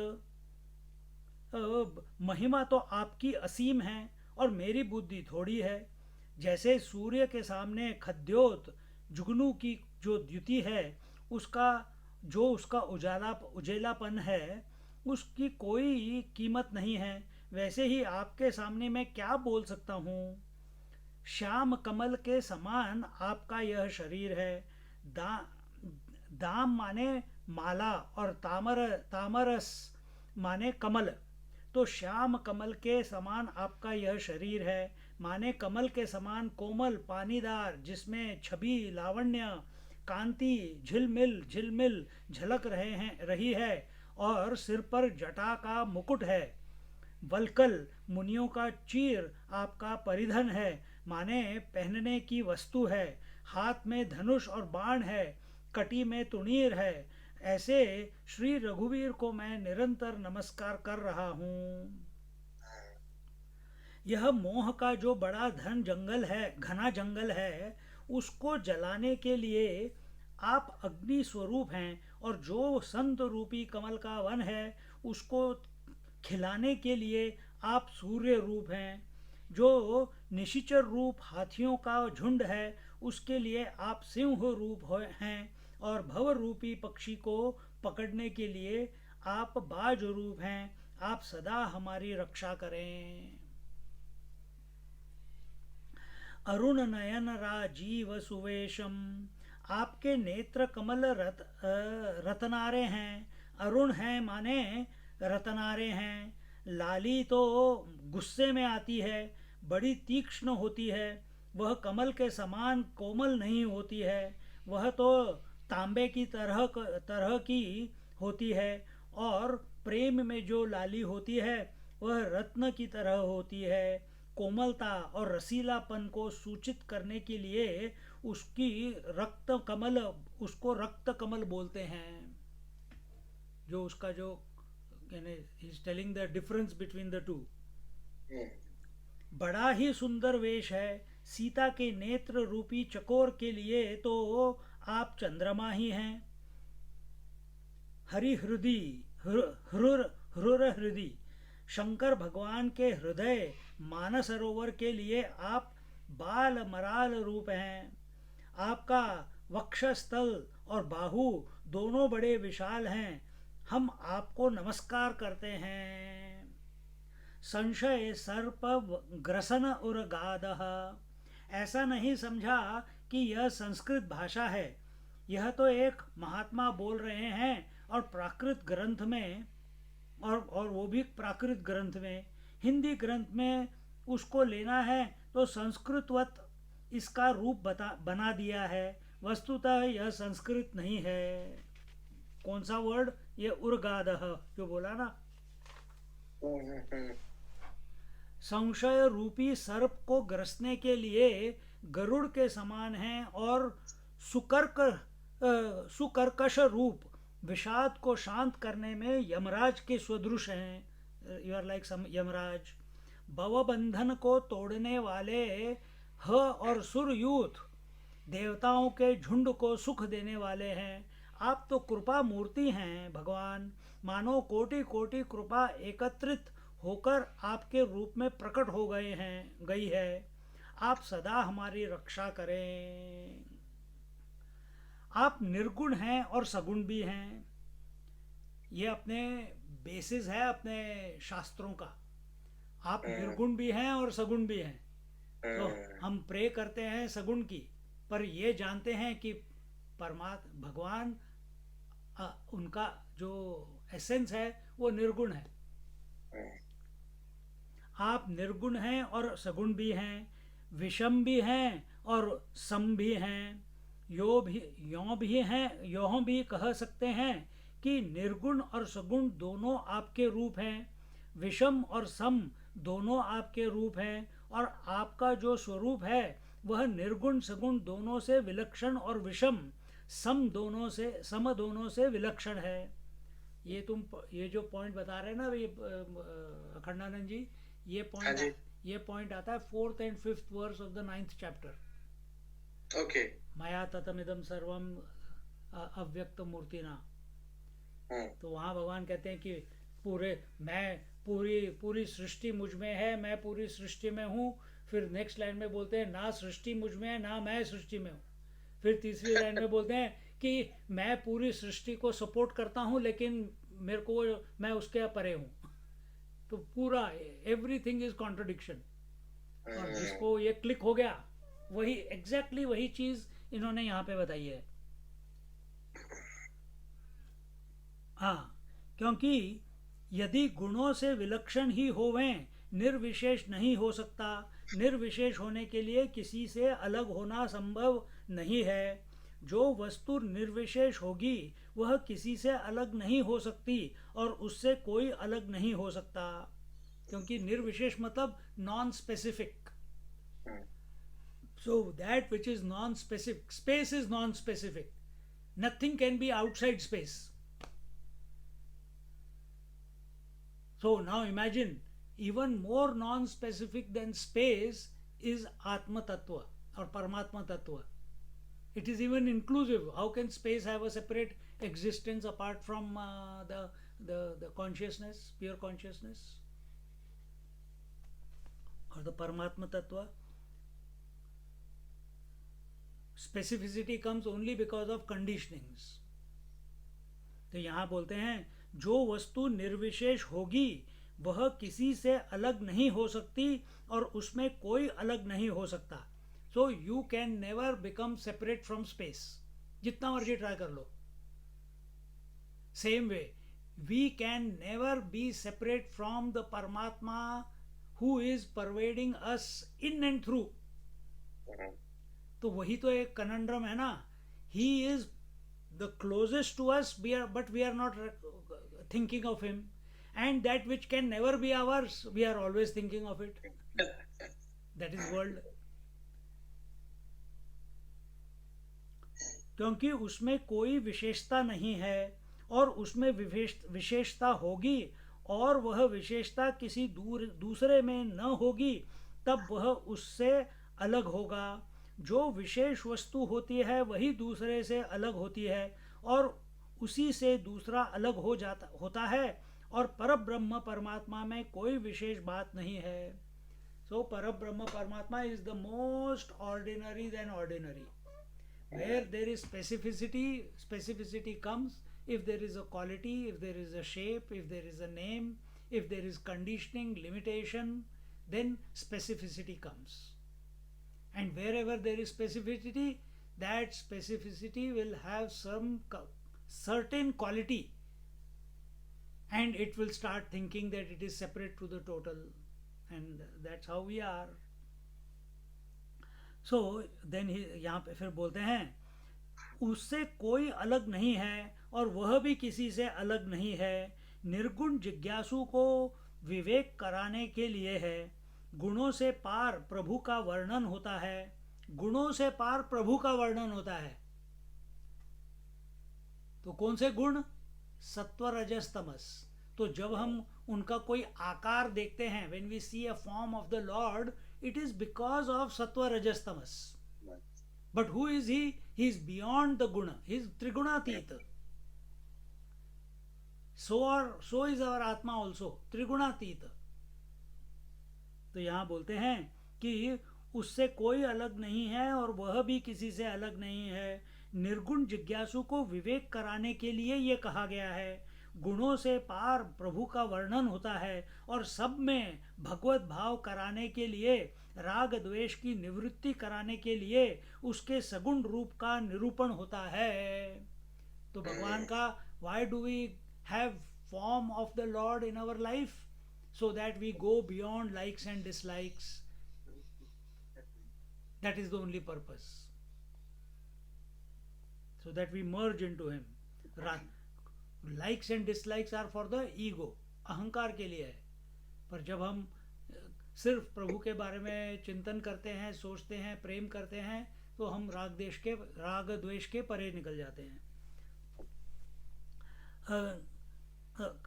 महिमा तो आपकी असीम है और मेरी बुद्धि थोड़ी है। जैसे सूर्य के सामने खद्योत जुगनू की जो द्युति है, उसका उसका उजेलापन है, उसकी कोई कीमत नहीं है, वैसे ही आपके सामने मैं क्या बोल सकता हूँ। श्याम कमल के समान आपका यह शरीर है। दा, दाम माने माला और तामरस माने कमल। तो श्याम कमल के समान आपका यह शरीर है, माने कमल के समान कोमल पानीदार, जिसमें छवि लावण्य कांति झिलमिल झिलमिल झलक रही है, और सिर पर जटा का मुकुट है। वलकल मुनियों का चीर आपका परिधन है, माने पहनने की वस्तु है। हाथ में धनुष और बाण है, कटी में तुणीर है। ऐसे श्री रघुवीर को मैं निरंतर नमस्कार कर रहा हूँ। यह मोह का जो बड़ा घना जंगल है, उसको जलाने के लिए आप अग्नि स्वरूप हैं, और जो संत रूपी कमल का वन है, उसको खिलाने के लिए आप सूर्य रूप हैं। जो निशिचर रूप हाथियों का झुंड है, उसके लिए आप सिंह रूप हैं, और भव रूपी पक्षी को पकड़ने के लिए आप बाज रूप हैं। आप सदा हमारी रक्षा करें। अरुण नयन राजीव सुवेशम, आपके नेत्र कमल रतनारे हैं। अरुण है माने रतनारे हैं। लाली तो गुस्से में आती है, बड़ी तीक्ष्ण होती है। वह कमल के समान कोमल नहीं होती है, वह तो तांबे की तरह की होती है। और प्रेम में जो लाली होती है, वह रत्न की तरह होती है। कोमलता और रसीलापन को सूचित करने के लिए उसको रक्त कमल बोलते हैं। जो उसका जो is telling the difference between the two. बड़ा ही सुंदर वेश है। सीता के नेत्र रूपी चकोर के लिए तो आप चंद्रमा ही हैं। हृर हृदय शंकर भगवान के हृदय मानसरोवर के लिए आप बाल मराल रूप हैं। आपका वक्षस्थल और बाहु दोनों बड़े विशाल हैं। हम आपको नमस्कार करते हैं। संशय सर्प ग्रसन उर्गादः, ऐसा नहीं समझा कि यह संस्कृत भाषा है। यह तो एक महात्मा बोल रहे हैं, और प्राकृत ग्रंथ में, और वो भी प्राकृत ग्रंथ में, हिंदी ग्रंथ में उसको लेना है तो संस्कृतवत इसका रूप बना दिया है। वस्तुतः यह संस्कृत नहीं है। कौन सा वर्ड? ये उर्गादः जो बोला ना। संशय रूपी सर्प को ग्रसने के लिए गरुड़ के समान है, और सुकर्कश रूप विषाद को शांत करने में यमराज के सदृश हैं। You are like some Yamraj. भवबंधन को तोड़ने वाले ह और सुरयूथ देवताओं के झुंड को सुख देने वाले हैं। आप तो कृपा मूर्ति हैं भगवान, मानो कोटि कोटि कृपा एकत्रित होकर आपके रूप में प्रकट हो गई है। आप सदा हमारी रक्षा करें। आप निर्गुण हैं और सगुण भी हैं। ये अपने बेसिस है अपने शास्त्रों का। आप निर्गुण भी हैं और सगुण भी हैं। तो हम प्रे करते हैं सगुण की, पर ये जानते हैं कि परमात्मा भगवान उनका जो एसेंस है वो निर्गुण है। आप निर्गुण हैं और सगुण भी हैं, विषम भी हैं और सम भी हैं। यों भी कह सकते हैं कि निर्गुण और सगुण दोनों आपके रूप हैं, विषम और सम दोनों आपके रूप हैं, और आपका जो स्वरूप है वह निर्गुण सगुण दोनों से विलक्षण और विषम सम दोनों से विलक्षण है। ये जो पॉइंट बता रहे हैं ना ये अखंडानंद जी, ये पॉइंट आता है 4th and 5th verse of the 9th chapter. Okay. मया ततमिदं सर्वम अव्यक्त मूर्तिना। तो वहाँ भगवान कहते हैं कि पूरी पूरी सृष्टि मुझ में है, मैं पूरी सृष्टि में हूँ। फिर नेक्स्ट लाइन में बोलते हैं ना सृष्टि मुझ में है, ना मैं सृष्टि में हूँ। फिर तीसरी लाइन में बोलते हैं कि मैं पूरी सृष्टि को सपोर्ट करता हूँ, लेकिन मैं उसके परे हूँ। तो पूरा एवरीथिंग इज कॉन्ट्रडिक्शन। और जिसको ये क्लिक हो गया, वही एग्जैक्टली वही चीज इन्होंने यहाँ पे बताई है। हाँ, क्योंकि यदि गुणों से विलक्षण ही होवें, निर्विशेष नहीं हो सकता। निर्विशेष होने के लिए किसी से अलग होना संभव नहीं है। जो वस्तु निर्विशेष होगी वह किसी से अलग नहीं हो सकती और उससे कोई अलग नहीं हो सकता, क्योंकि निर्विशेष मतलब non specific. So that which is non-specific, space is non-specific. Nothing can be outside space. So now imagine, even more non-specific than space is Atma Tattva or Paramatma Tattva. It is even inclusive. How can space have a separate existence apart from the consciousness, pure consciousness? Or the Paramatma Tattva? Specificity comes only because of conditionings. तो यहाँ बोलते हैं जो वस्तु निर्विशेष होगी वह किसी से अलग नहीं हो सकती और उसमें कोई अलग नहीं हो सकता। So you can never become separate from space, जितना मर्जी ट्राई कर लो। Same way we can never be separate from the परमात्मा who is pervading us in and through. तो वही तो एक कनंड्रम है ना। He is the closest to us, but we are not thinking of him, and that which can never be ours we are always thinking of it. That is world. क्योंकि उसमें कोई विशेषता नहीं है और उसमें विशेषता होगी और वह विशेषता किसी दूसरे में न होगी, तब वह उससे अलग होगा। जो विशेष वस्तु होती है वही दूसरे से अलग होती है और उसी से दूसरा अलग होता है। और परब्रह्म परमात्मा में कोई विशेष बात नहीं है। सो परब्रह्म परमात्मा is the most ordinary then ordinary. Where there is specificity, specificity comes if there is a quality, if there is a shape, if there is a name, if there is conditioning, limitation, then specificity comes. And wherever there is specificity, that specificity will have some certain quality, and it will start thinking that it is separate to the total, and that's how we are. So then यहाँ पे फिर बोलते हैं उससे कोई अलग नहीं है और वह भी किसी से अलग नहीं है। निर्गुण जिज्ञासु को विवेक कराने के लिए है। गुणों से पार प्रभु का वर्णन होता है। गुणों से पार प्रभु का वर्णन होता है। तो कौन से गुण? सत्व रजस तमस। तो जब हम उनका कोई आकार देखते हैं, when we see a form of the lord, it is because of sattva rajas tamas. But who is he? He is beyond the guna. He is trigunatit. So is our atma also trigunatit. तो यहाँ बोलते हैं कि उससे कोई अलग नहीं है और वह भी किसी से अलग नहीं है। निर्गुण जिज्ञासु को विवेक कराने के लिए ये कहा गया है। गुणों से पार प्रभु का वर्णन होता है और सब में भगवत भाव कराने के लिए, राग द्वेष की निवृत्ति कराने के लिए उसके सगुण रूप का निरूपण होता है। तो भगवान का why do we have form of the lord in our life? So that we go beyond likes and dislikes. That is the only purpose, so that we merge into him. Likes and dislikes are for the ego, अहंकार के लिए है। पर जब हम सिर्फ प्रभु के बारे में चिंतन करते हैं, सोचते हैं, प्रेम करते हैं, तो हम राग द्वेष के परे निकल जाते हैं।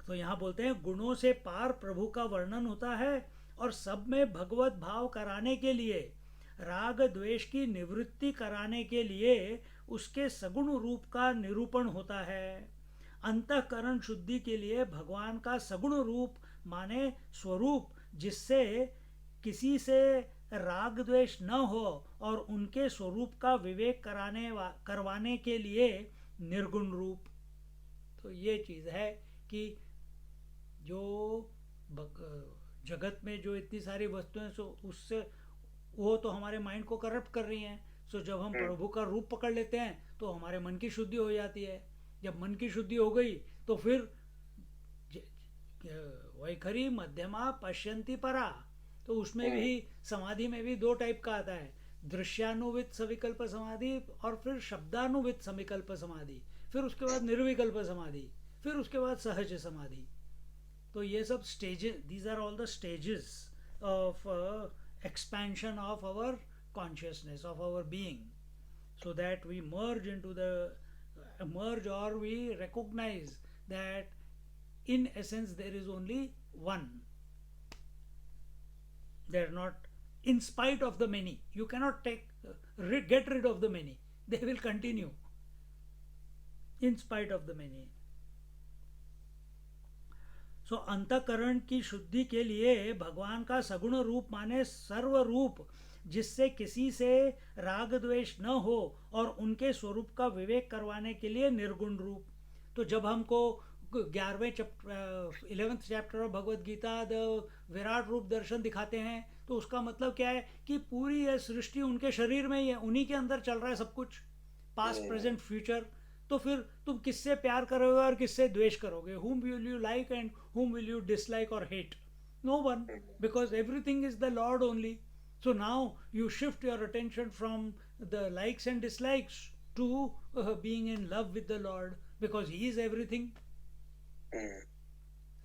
तो यहाँ बोलते हैं गुणों से पार प्रभु का वर्णन होता है और सब में भगवत भाव कराने के लिए, राग द्वेष की निवृत्ति कराने के लिए उसके सगुण रूप का निरूपण होता है। अंतःकरण शुद्धि के लिए भगवान का सगुण रूप माने स्वरूप, जिससे किसी से राग द्वेष न हो और उनके स्वरूप का विवेक करवाने के लिए निर्गुण रूप। तो ये चीज़ है कि जो जगत में जो इतनी सारी वस्तुएं सो उससे वो तो हमारे माइंड को करप्ट कर रही हैं। सो जब हम प्रभु का रूप पकड़ लेते हैं तो हमारे मन की शुद्धि हो जाती है। जब मन की शुद्धि हो गई तो फिर वैखरी मध्यमा पश्यंती परा, तो उसमें भी समाधि में भी दो टाइप का आता है, दृश्यानुवित सविकल्प समाधि और फिर शब्दानुवित सविकल्प समाधि, फिर उसके बाद निर्विकल्प समाधि, फिर उसके बाद सहज समाधि। तो ये सब stages, these are all the stages of expansion of our consciousness, of our being, so that we merge into the merge, or we recognize that in essence there is only one. They are not, in spite of the many. You cannot get rid of the many. They will continue in spite of the many. सो अंतःकरण की शुद्धि के लिए भगवान का सगुण रूप माने सर्व रूप, जिससे किसी से राग द्वेष न हो और उनके स्वरूप का विवेक करवाने के लिए निर्गुण रूप। तो जब हमको 11th chapter of Bhagavad Gita the विराट रूप दर्शन दिखाते हैं, तो उसका मतलब क्या है कि पूरी यह सृष्टि उनके शरीर में ही है, उन्हीं के अंदर चल रहा है सब कुछ, पास्ट प्रेजेंट फ्यूचर। तो फिर तुम किससे प्यार करोगे और किससे द्वेष करोगे? whom will you like and whom will you dislike or hate? No one, because everything is the Lord only. So now you shift your attention from the likes and dislikes to being in love with the Lord, because He is everything.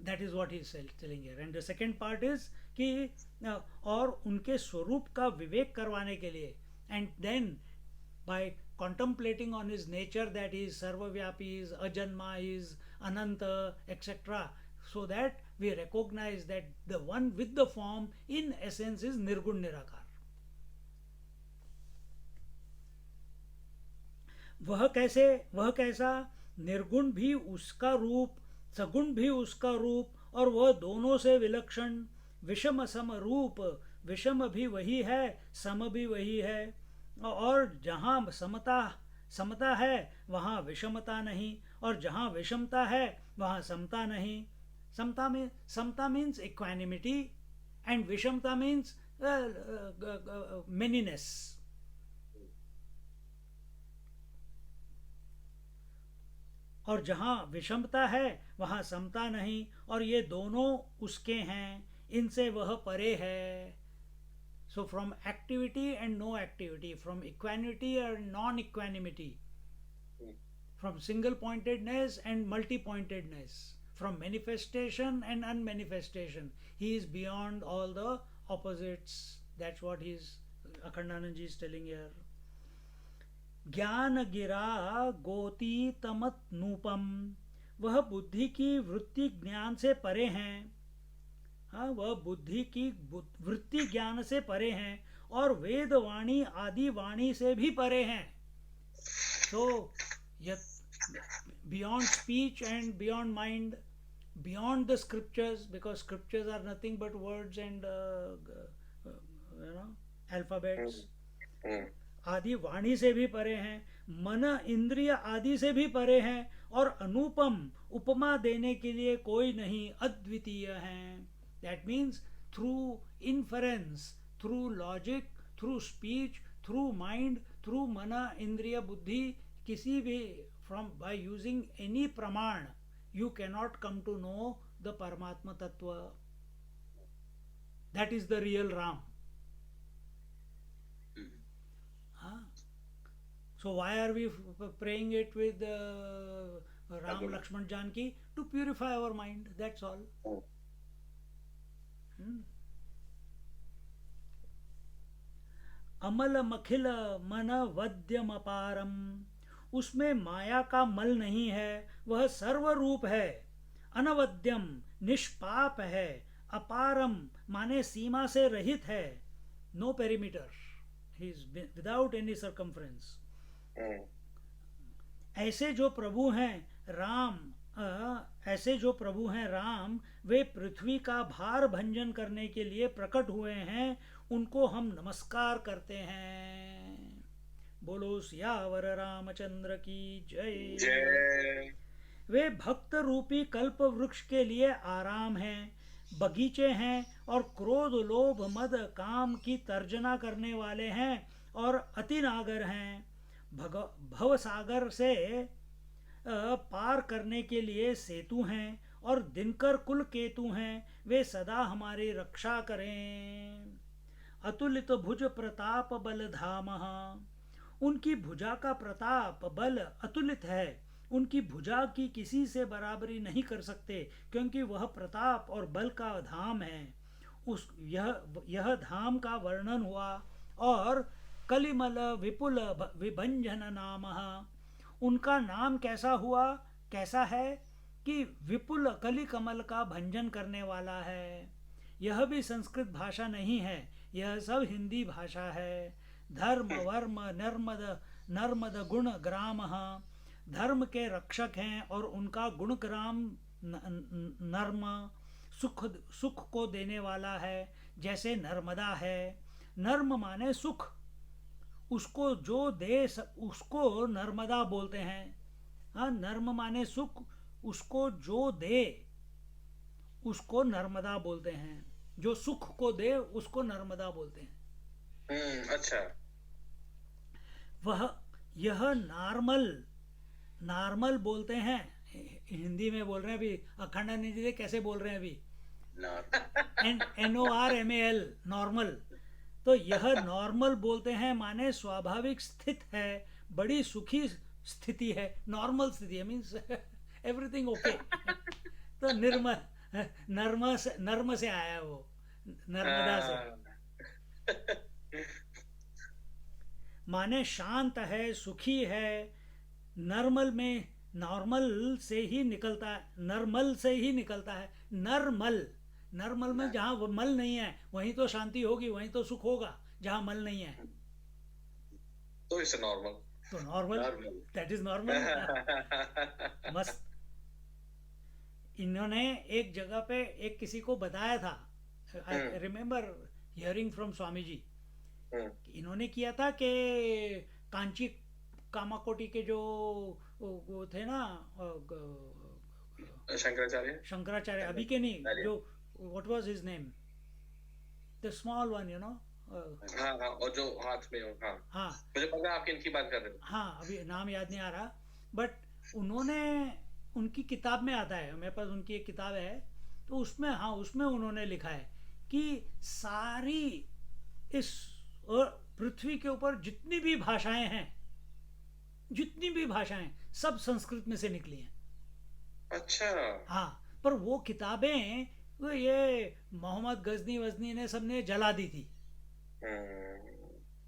That is what He is telling here. And the second part is कि और उनके स्वरूप का विवेक करवाने के लिए, and then by contemplating on His nature, that He is Sarvavyapi, is Ajanma, is Ananta, etc., so that we recognize that the one with the form in essence is Nirgun Nirakar. वह कैसा? निर्गुण भी उसका रूप, सगुण भी उसका रूप, और वह दोनों से विलक्षण, विषम सम रूप। विषम भी वही है, सम भी वही है, और जहाँ समता है वहाँ विषमता नहीं, और जहाँ विषमता है वहाँ समता नहीं। समता मीन्स इक्वानिमिटी एंड विषमता मीन्स मेनीनेस। और जहाँ विषमता है वहाँ समता नहीं, और ये दोनों उसके हैं, इनसे वह परे है। So from activity and no activity, from equanimity and non-equanimity, from single-pointedness and multi-pointedness, from manifestation and unmanifestation, He is beyond all the opposites. That's what Akhandanand Ji is telling here. ज्ञान गिरा गोती तमत नूपम, वह बुद्धि की वृत्ति ज्ञान से परे हैं। हाँ, वह बुद्धि की वृत्ति ज्ञान से परे हैं, और वेद वाणी आदि वाणी से भी परे हैं। So beyond speech and beyond mind, beyond the scriptures, because scriptures are nothing but words and alphabets, आदि वाणी से भी परे हैं, मन इंद्रिय आदि से भी परे हैं, और अनुपम उपमा देने के लिए कोई नहीं, अद्वितीय हैं। That means through inference, through logic, through speech, through mind, through mana, indriya, buddhi, किसी भी by using any praman, you cannot come to know the Paramatma Tattva. That is the real Ram. So why are we praying it with Ram, Lakshman, Janki? To purify our mind, that's all. Amal model मन वद्यम अपारम, उसमें माया का मल नहीं है, वह सर्वरूप है। अनवद्यम निष्पाप है, अपारम माने सीमा से रहित है, no perimeter, he is without any circumference. ऐसे जो प्रभु हैं राम, ऐसे जो प्रभु हैं राम, वे पृथ्वी का भार भंजन करने के लिए प्रकट हुए हैं, उनको हम नमस्कार करते हैं। बोलो सियावर रामचंद्र की जय। जय। वे भक्त रूपी कल्प वृक्ष के लिए आराम हैं, बगीचे हैं, और क्रोध लोभ मद काम की तर्जना करने वाले हैं, और अतिनागर हैं। भव सागर से पार करने के लिए सेतु हैं, और दिनकर कुल केतु हैं, वे सदा हमारी रक्षा करें। अतुलित भुज प्रताप बल धाम, उनकी भुजा का प्रताप बल अतुलित है, उनकी भुजा की किसी से बराबरी नहीं कर सकते, क्योंकि वह प्रताप और बल का धाम है। यह धाम का वर्णन हुआ। और कलिमल विपुल विभंजन नाम, उनका नाम कैसा हुआ, कैसा है कि विपुल कलि कमल का भंजन करने वाला है। यह भी संस्कृत भाषा नहीं है, यह सब हिंदी भाषा है। धर्म वर्म नर्मद गुण ग्राम, धर्म के रक्षक हैं और उनका गुणग्राम नर्म सुख को देने वाला है, जैसे नर्मदा है। नर्म माने सुख, उसको जो दे उसको नर्मदा बोलते हैं। हाँ, नर्म माने सुख, उसको जो दे उसको नर्मदा बोलते हैं, जो सुख को दे उसको नर्मदा बोलते हैं। अच्छा। वह यह नार्मल बोलते हैं, हिंदी में बोल रहे हैं अभी। अखंडानंद जी कैसे बोल रहे हैं अभी, NORMAL, नॉर्मल। तो यह नॉर्मल बोलते हैं माने स्वाभाविक स्थित है, बड़ी सुखी स्थिति है। नॉर्मल स्थिति मीन्स एवरीथिंग ओके। तो नर्म से आया वो, नर्मदा से। माने शांत है, सुखी है। नॉर्मल से ही निकलता है, नर्मल से ही निकलता है। नर्मल में जहाँ मल नहीं है वहीं तो शांति होगी, वहीं तो सुख होगा। जहाँ मल नहीं है तो इट्स नॉर्मल, तो नॉर्मल, दैट इज नॉर्मल। मस्त। इन्होंने एक जगह पे एक किसी को बताया था, I remember hearing from Swami ji. इन्होंने किया था कि कांची कामाकोटी के जो वो थे ना, शंकराचार्य अभी के नहीं, जो what was his name, the small one, you know. हाँ, और जो हाथ में हो। हाँ, मुझे पता आप किनकी बात कर रहे हो। हाँ, अभी नाम याद नहीं आ रहा, बट उन्होंने, उनकी किताब में आता है, मेरे पास उनकी एक किताब है, तो उसमें, हाँ, उसमें उन्होंने लिखा है कि सारी इस पृथ्वी के ऊपर जितनी भी भाषाएं सब संस्कृत में से निकली हैं। अच्छा। हाँ, पर वो किताबें वो ये मोहम्मद गजनी ने सबने जला दी थी।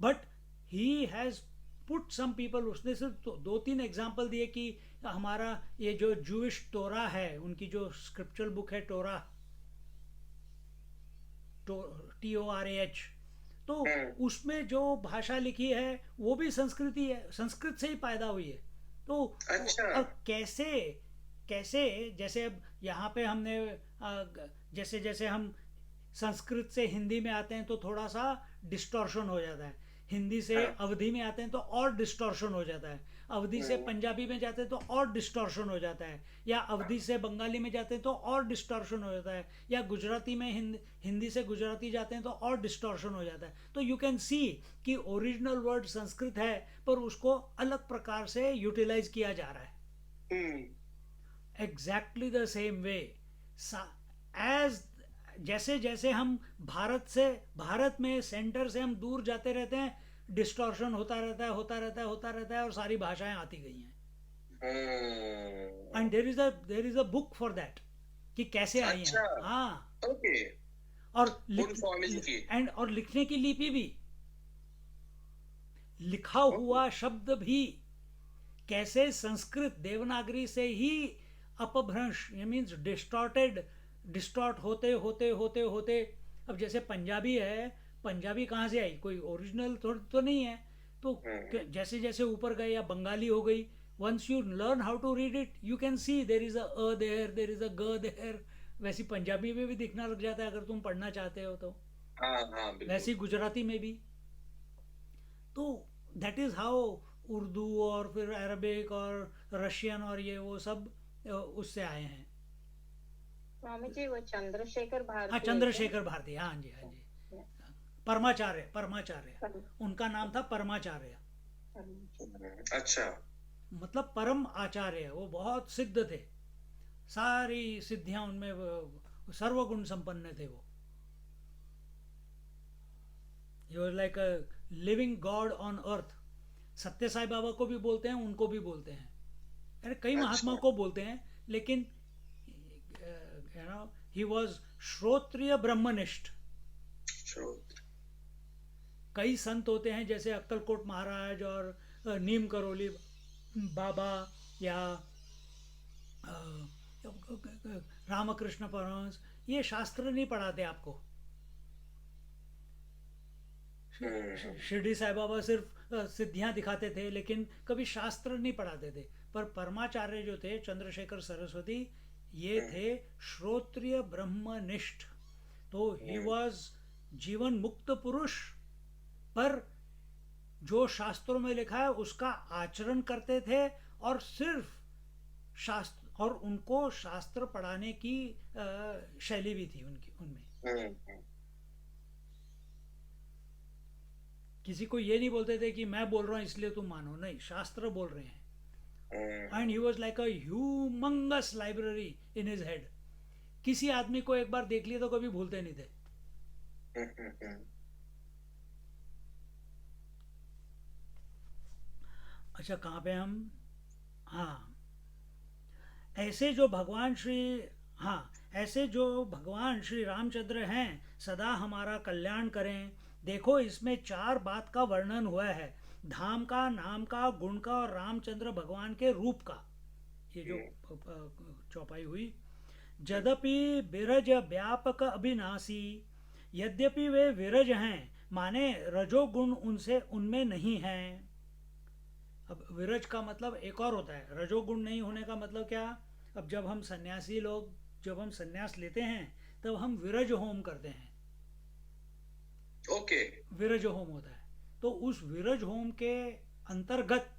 But he has put some people, उसने सिर्फ 2-3 एग्जाम्पल दिए कि हमारा ये जो जूइश टोरा है, उनकी जो स्क्रिप्चुरल बुक है टोरा, TORAH, तो उसमें जो भाषा लिखी है वो भी संस्कृति है, संस्कृत से ही पैदा हुई है। तो अच्छा। कैसे जैसे अब यहाँ पे हमने जैसे हम संस्कृत से हिंदी में आते हैं तो थोड़ा सा डिस्टॉर्शन हो जाता है, हिंदी से अवधी में आते हैं तो और डिस्टॉर्शन हो जाता है, अवधी से पंजाबी में जाते हैं तो और डिस्टॉर्शन हो जाता है, या अवधी से बंगाली में जाते हैं तो और डिस्टॉर्शन हो जाता है, या गुजराती में हिंदी से गुजराती जाते हैं तो और डिस्टॉर्शन हो जाता है। तो यू कैन सी कि ओरिजिनल वर्ड संस्कृत है पर उसको अलग प्रकार से यूटिलाइज किया जा रहा है। Exactly the same way as जैसे हम भारत में सेंटर से हम दूर जाते रहते हैं, डिस्टॉर्शन होता रहता है और सारी भाषाएं आती गई हैं। And there is a book for that कि कैसे आई हैं। हाँ, ओके। और लिखने की लिपि भी, लिखा हुआ शब्द भी कैसे संस्कृत देवनागरी से ही अपभ्रंश, मीन्स डिस्टॉर्ट होते अब जैसे पंजाबी है, पंजाबी कहाँ से आई, कोई ओरिजिनल तो नहीं है। तो जैसे ऊपर गए, या बंगाली हो गई, once you learn how to read it, you can see there is a there, there is a g there. वैसी पंजाबी में भी दिखना लग जाता है अगर तुम पढ़ना चाहते हो तो, हाँ बिल्कुल। वैसी गुजराती में भी। तो दैट इज हाउ उर्दू और फिर अरबिक और रशियन और ये वो सब उससे आए हैं। स्वामी जी वो चंद्रशेखर भारती, हाँ चंद्रशेखर भारती, हाँ जी हाँ जी। परमाचार्य, परमाचार्य उनका नाम था, परमाचार्य। अच्छा, मतलब परम आचार्य, वो बहुत सिद्ध थे, सारी सिद्धियां उनमें, सर्वगुण संपन्न थे वो। He was like a living God on earth। सत्य साई बाबा को भी बोलते हैं, उनको भी बोलते हैं, अरे कई महात्माओं को बोलते हैं, लेकिन he was श्रोत्रिय ब्रह्मनिष्ठ। कई संत होते हैं जैसे अक्कलकोट महाराज और नीम करोली बाबा या रामकृष्ण परमहंस, ये शास्त्र नहीं पढ़ाते आपको। शिरडी साई बाबा सिर्फ सिद्धियां दिखाते थे, लेकिन कभी शास्त्र नहीं पढ़ाते थे। पर परमाचार्य जो थे, चंद्रशेखर सरस्वती, ये थे श्रोत्रिय ब्रह्मनिष्ठ। तो ही वॉज जीवन मुक्त पुरुष, पर जो शास्त्रों में लिखा है उसका आचरण करते थे, और सिर्फ शास्त्र, और उनको शास्त्र पढ़ाने की शैली भी थी उनकी, उनमें। किसी को ये नहीं बोलते थे कि मैं बोल रहा हूं इसलिए तुम मानो, नहीं, शास्त्र बोल रहे हैं। And he was like a humongous library in his head. किसी आदमी को एक बार देख लिया तो कभी भूलते नहीं थे। अच्छा, कहाँ पे हम? हाँ, ऐसे जो भगवान श्री रामचंद्र हैं, सदा हमारा कल्याण करें। देखो इसमें 4 बात का वर्णन हुआ है, धाम का, नाम का, गुण का और रामचंद्र भगवान के रूप का। ये जो चौपाई हुई, यद्यपि विरज व्यापक अविनाशी, यद्यपि वे विरज हैं, माने रजोगुण उनमें नहीं है। अब विरज का मतलब एक और होता है, रजोगुण नहीं होने का मतलब क्या? अब जब हम सन्यासी लोग, जब हम सन्यास लेते हैं, तब हम विरज होम करते हैं। ओके, विरज होम होता है। तो उस विरज होम के अंतर्गत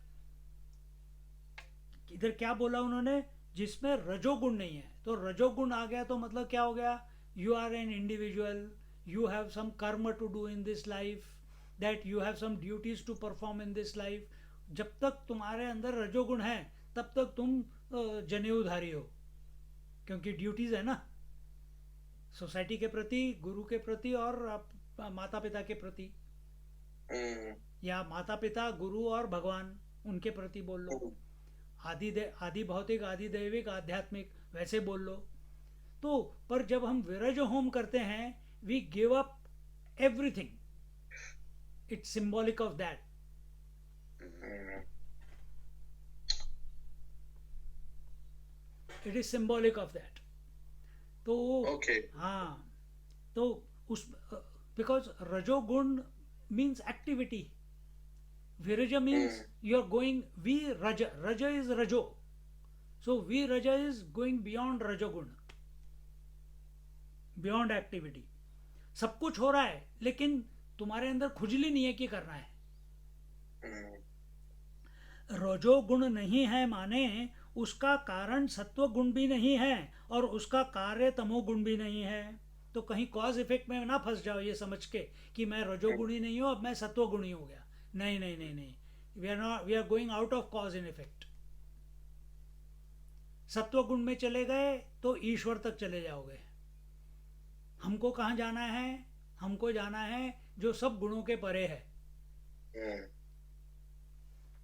इधर क्या बोला उन्होंने? जिसमें रजोगुण नहीं है। तो रजोगुण आ गया तो मतलब क्या हो गया? You are an individual, you have some कर्म to do in this life, that you have some duties to perform in this life. जब तक तुम्हारे अंदर रजोगुण है, तब तक तुम जनेऊधारी हो, क्योंकि ड्यूटीज है ना, सोसाइटी के प्रति, गुरु के प्रति और माता पिता के प्रति, या माता पिता, गुरु और भगवान, उनके प्रति बोल लो। आदि भौतिक, आदि दैविक, आध्यात्मिक, वैसे बोल लो। तो पर जब हम विरज होम करते हैं, we give up everything. It's symbolic of that. It is symbolic of that. तो हाँ, तो उस, बिकॉज रजोगुण मीन्स एक्टिविटी, विरज मीन्स यू आर गोइंग, वी रज, रज इज रजो, सो वी रज इज गोइंग बियॉन्ड रजोगुण, बियॉन्ड एक्टिविटी। सब कुछ हो रहा है, लेकिन तुम्हारे अंदर खुजली नहीं है कि करना है। रजोगुण नहीं है माने उसका कारण सत्व गुण भी नहीं है, और उसका कार्य तमोगुण भी नहीं है। तो कहीं कॉज इफेक्ट में ना फंस जाओ ये समझ के कि मैं रजोगुणी नहीं हूं, अब मैं सत्वगुणी हो गया। नहीं नहीं नहीं नहीं, we are going out of cause in effect. सत्वगुण में चले गए तो ईश्वर तक चले जाओगे। हमको कहाँ जाना है? हमको जाना है जो सब गुणों के परे है।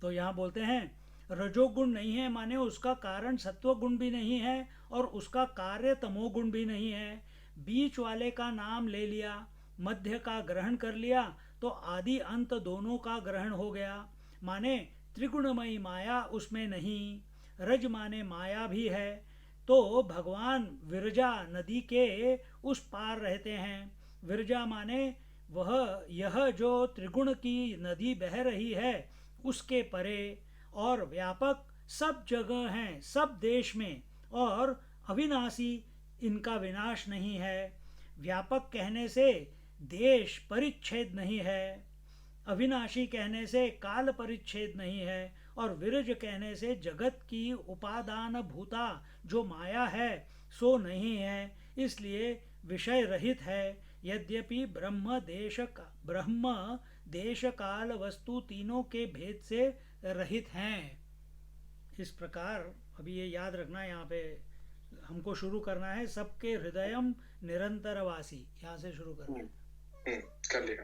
तो यहाँ बोलते हैं रजोगुण नहीं है माने उसका कारण सत्वगुण भी नहीं है, और उसका कार्य तमोगुण भी नहीं है। बीच वाले का नाम ले लिया, मध्य का ग्रहण कर लिया, तो आदि अंत दोनों का ग्रहण हो गया। माने त्रिगुणमयी माया उसमें नहीं, रज माने माया भी है। तो भगवान विरजा नदी के उस पार रहते हैं। विरजा माने वह, यह जो त्रिगुण की नदी बह रही है उसके परे, और व्यापक सब जगह हैं, सब देश में, और अविनाशी, इनका विनाश नहीं है। व्यापक कहने से देश परिच्छेद नहीं है, अविनाशी कहने से काल परिच्छेद नहीं है, और विरज कहने से जगत की उपादान भूता जो माया है सो नहीं है, इसलिए विषय रहित है। यद्यपि ब्रह्म देश काल वस्तु तीनों के भेद से रहित हैं। इस प्रकार अभी ये याद रखना, यहाँ पे हमको शुरू करना है, सबके हृदयम निरंतरवासी, यहाँ से शुरू करना है। कर लिया।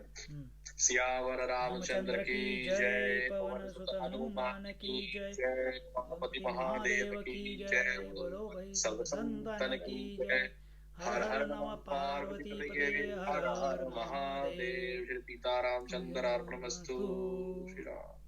सियावर रामचंद्र की जय, पवन सुत हनुमान की जय, उमापति महादेव की जय, बोलो भाई सब संतन की जय। हर हर नमः पार्वती पतये, हर हर महादेव। श्री सीताराम चंद्र अर्पणमस्तु। श्री राम।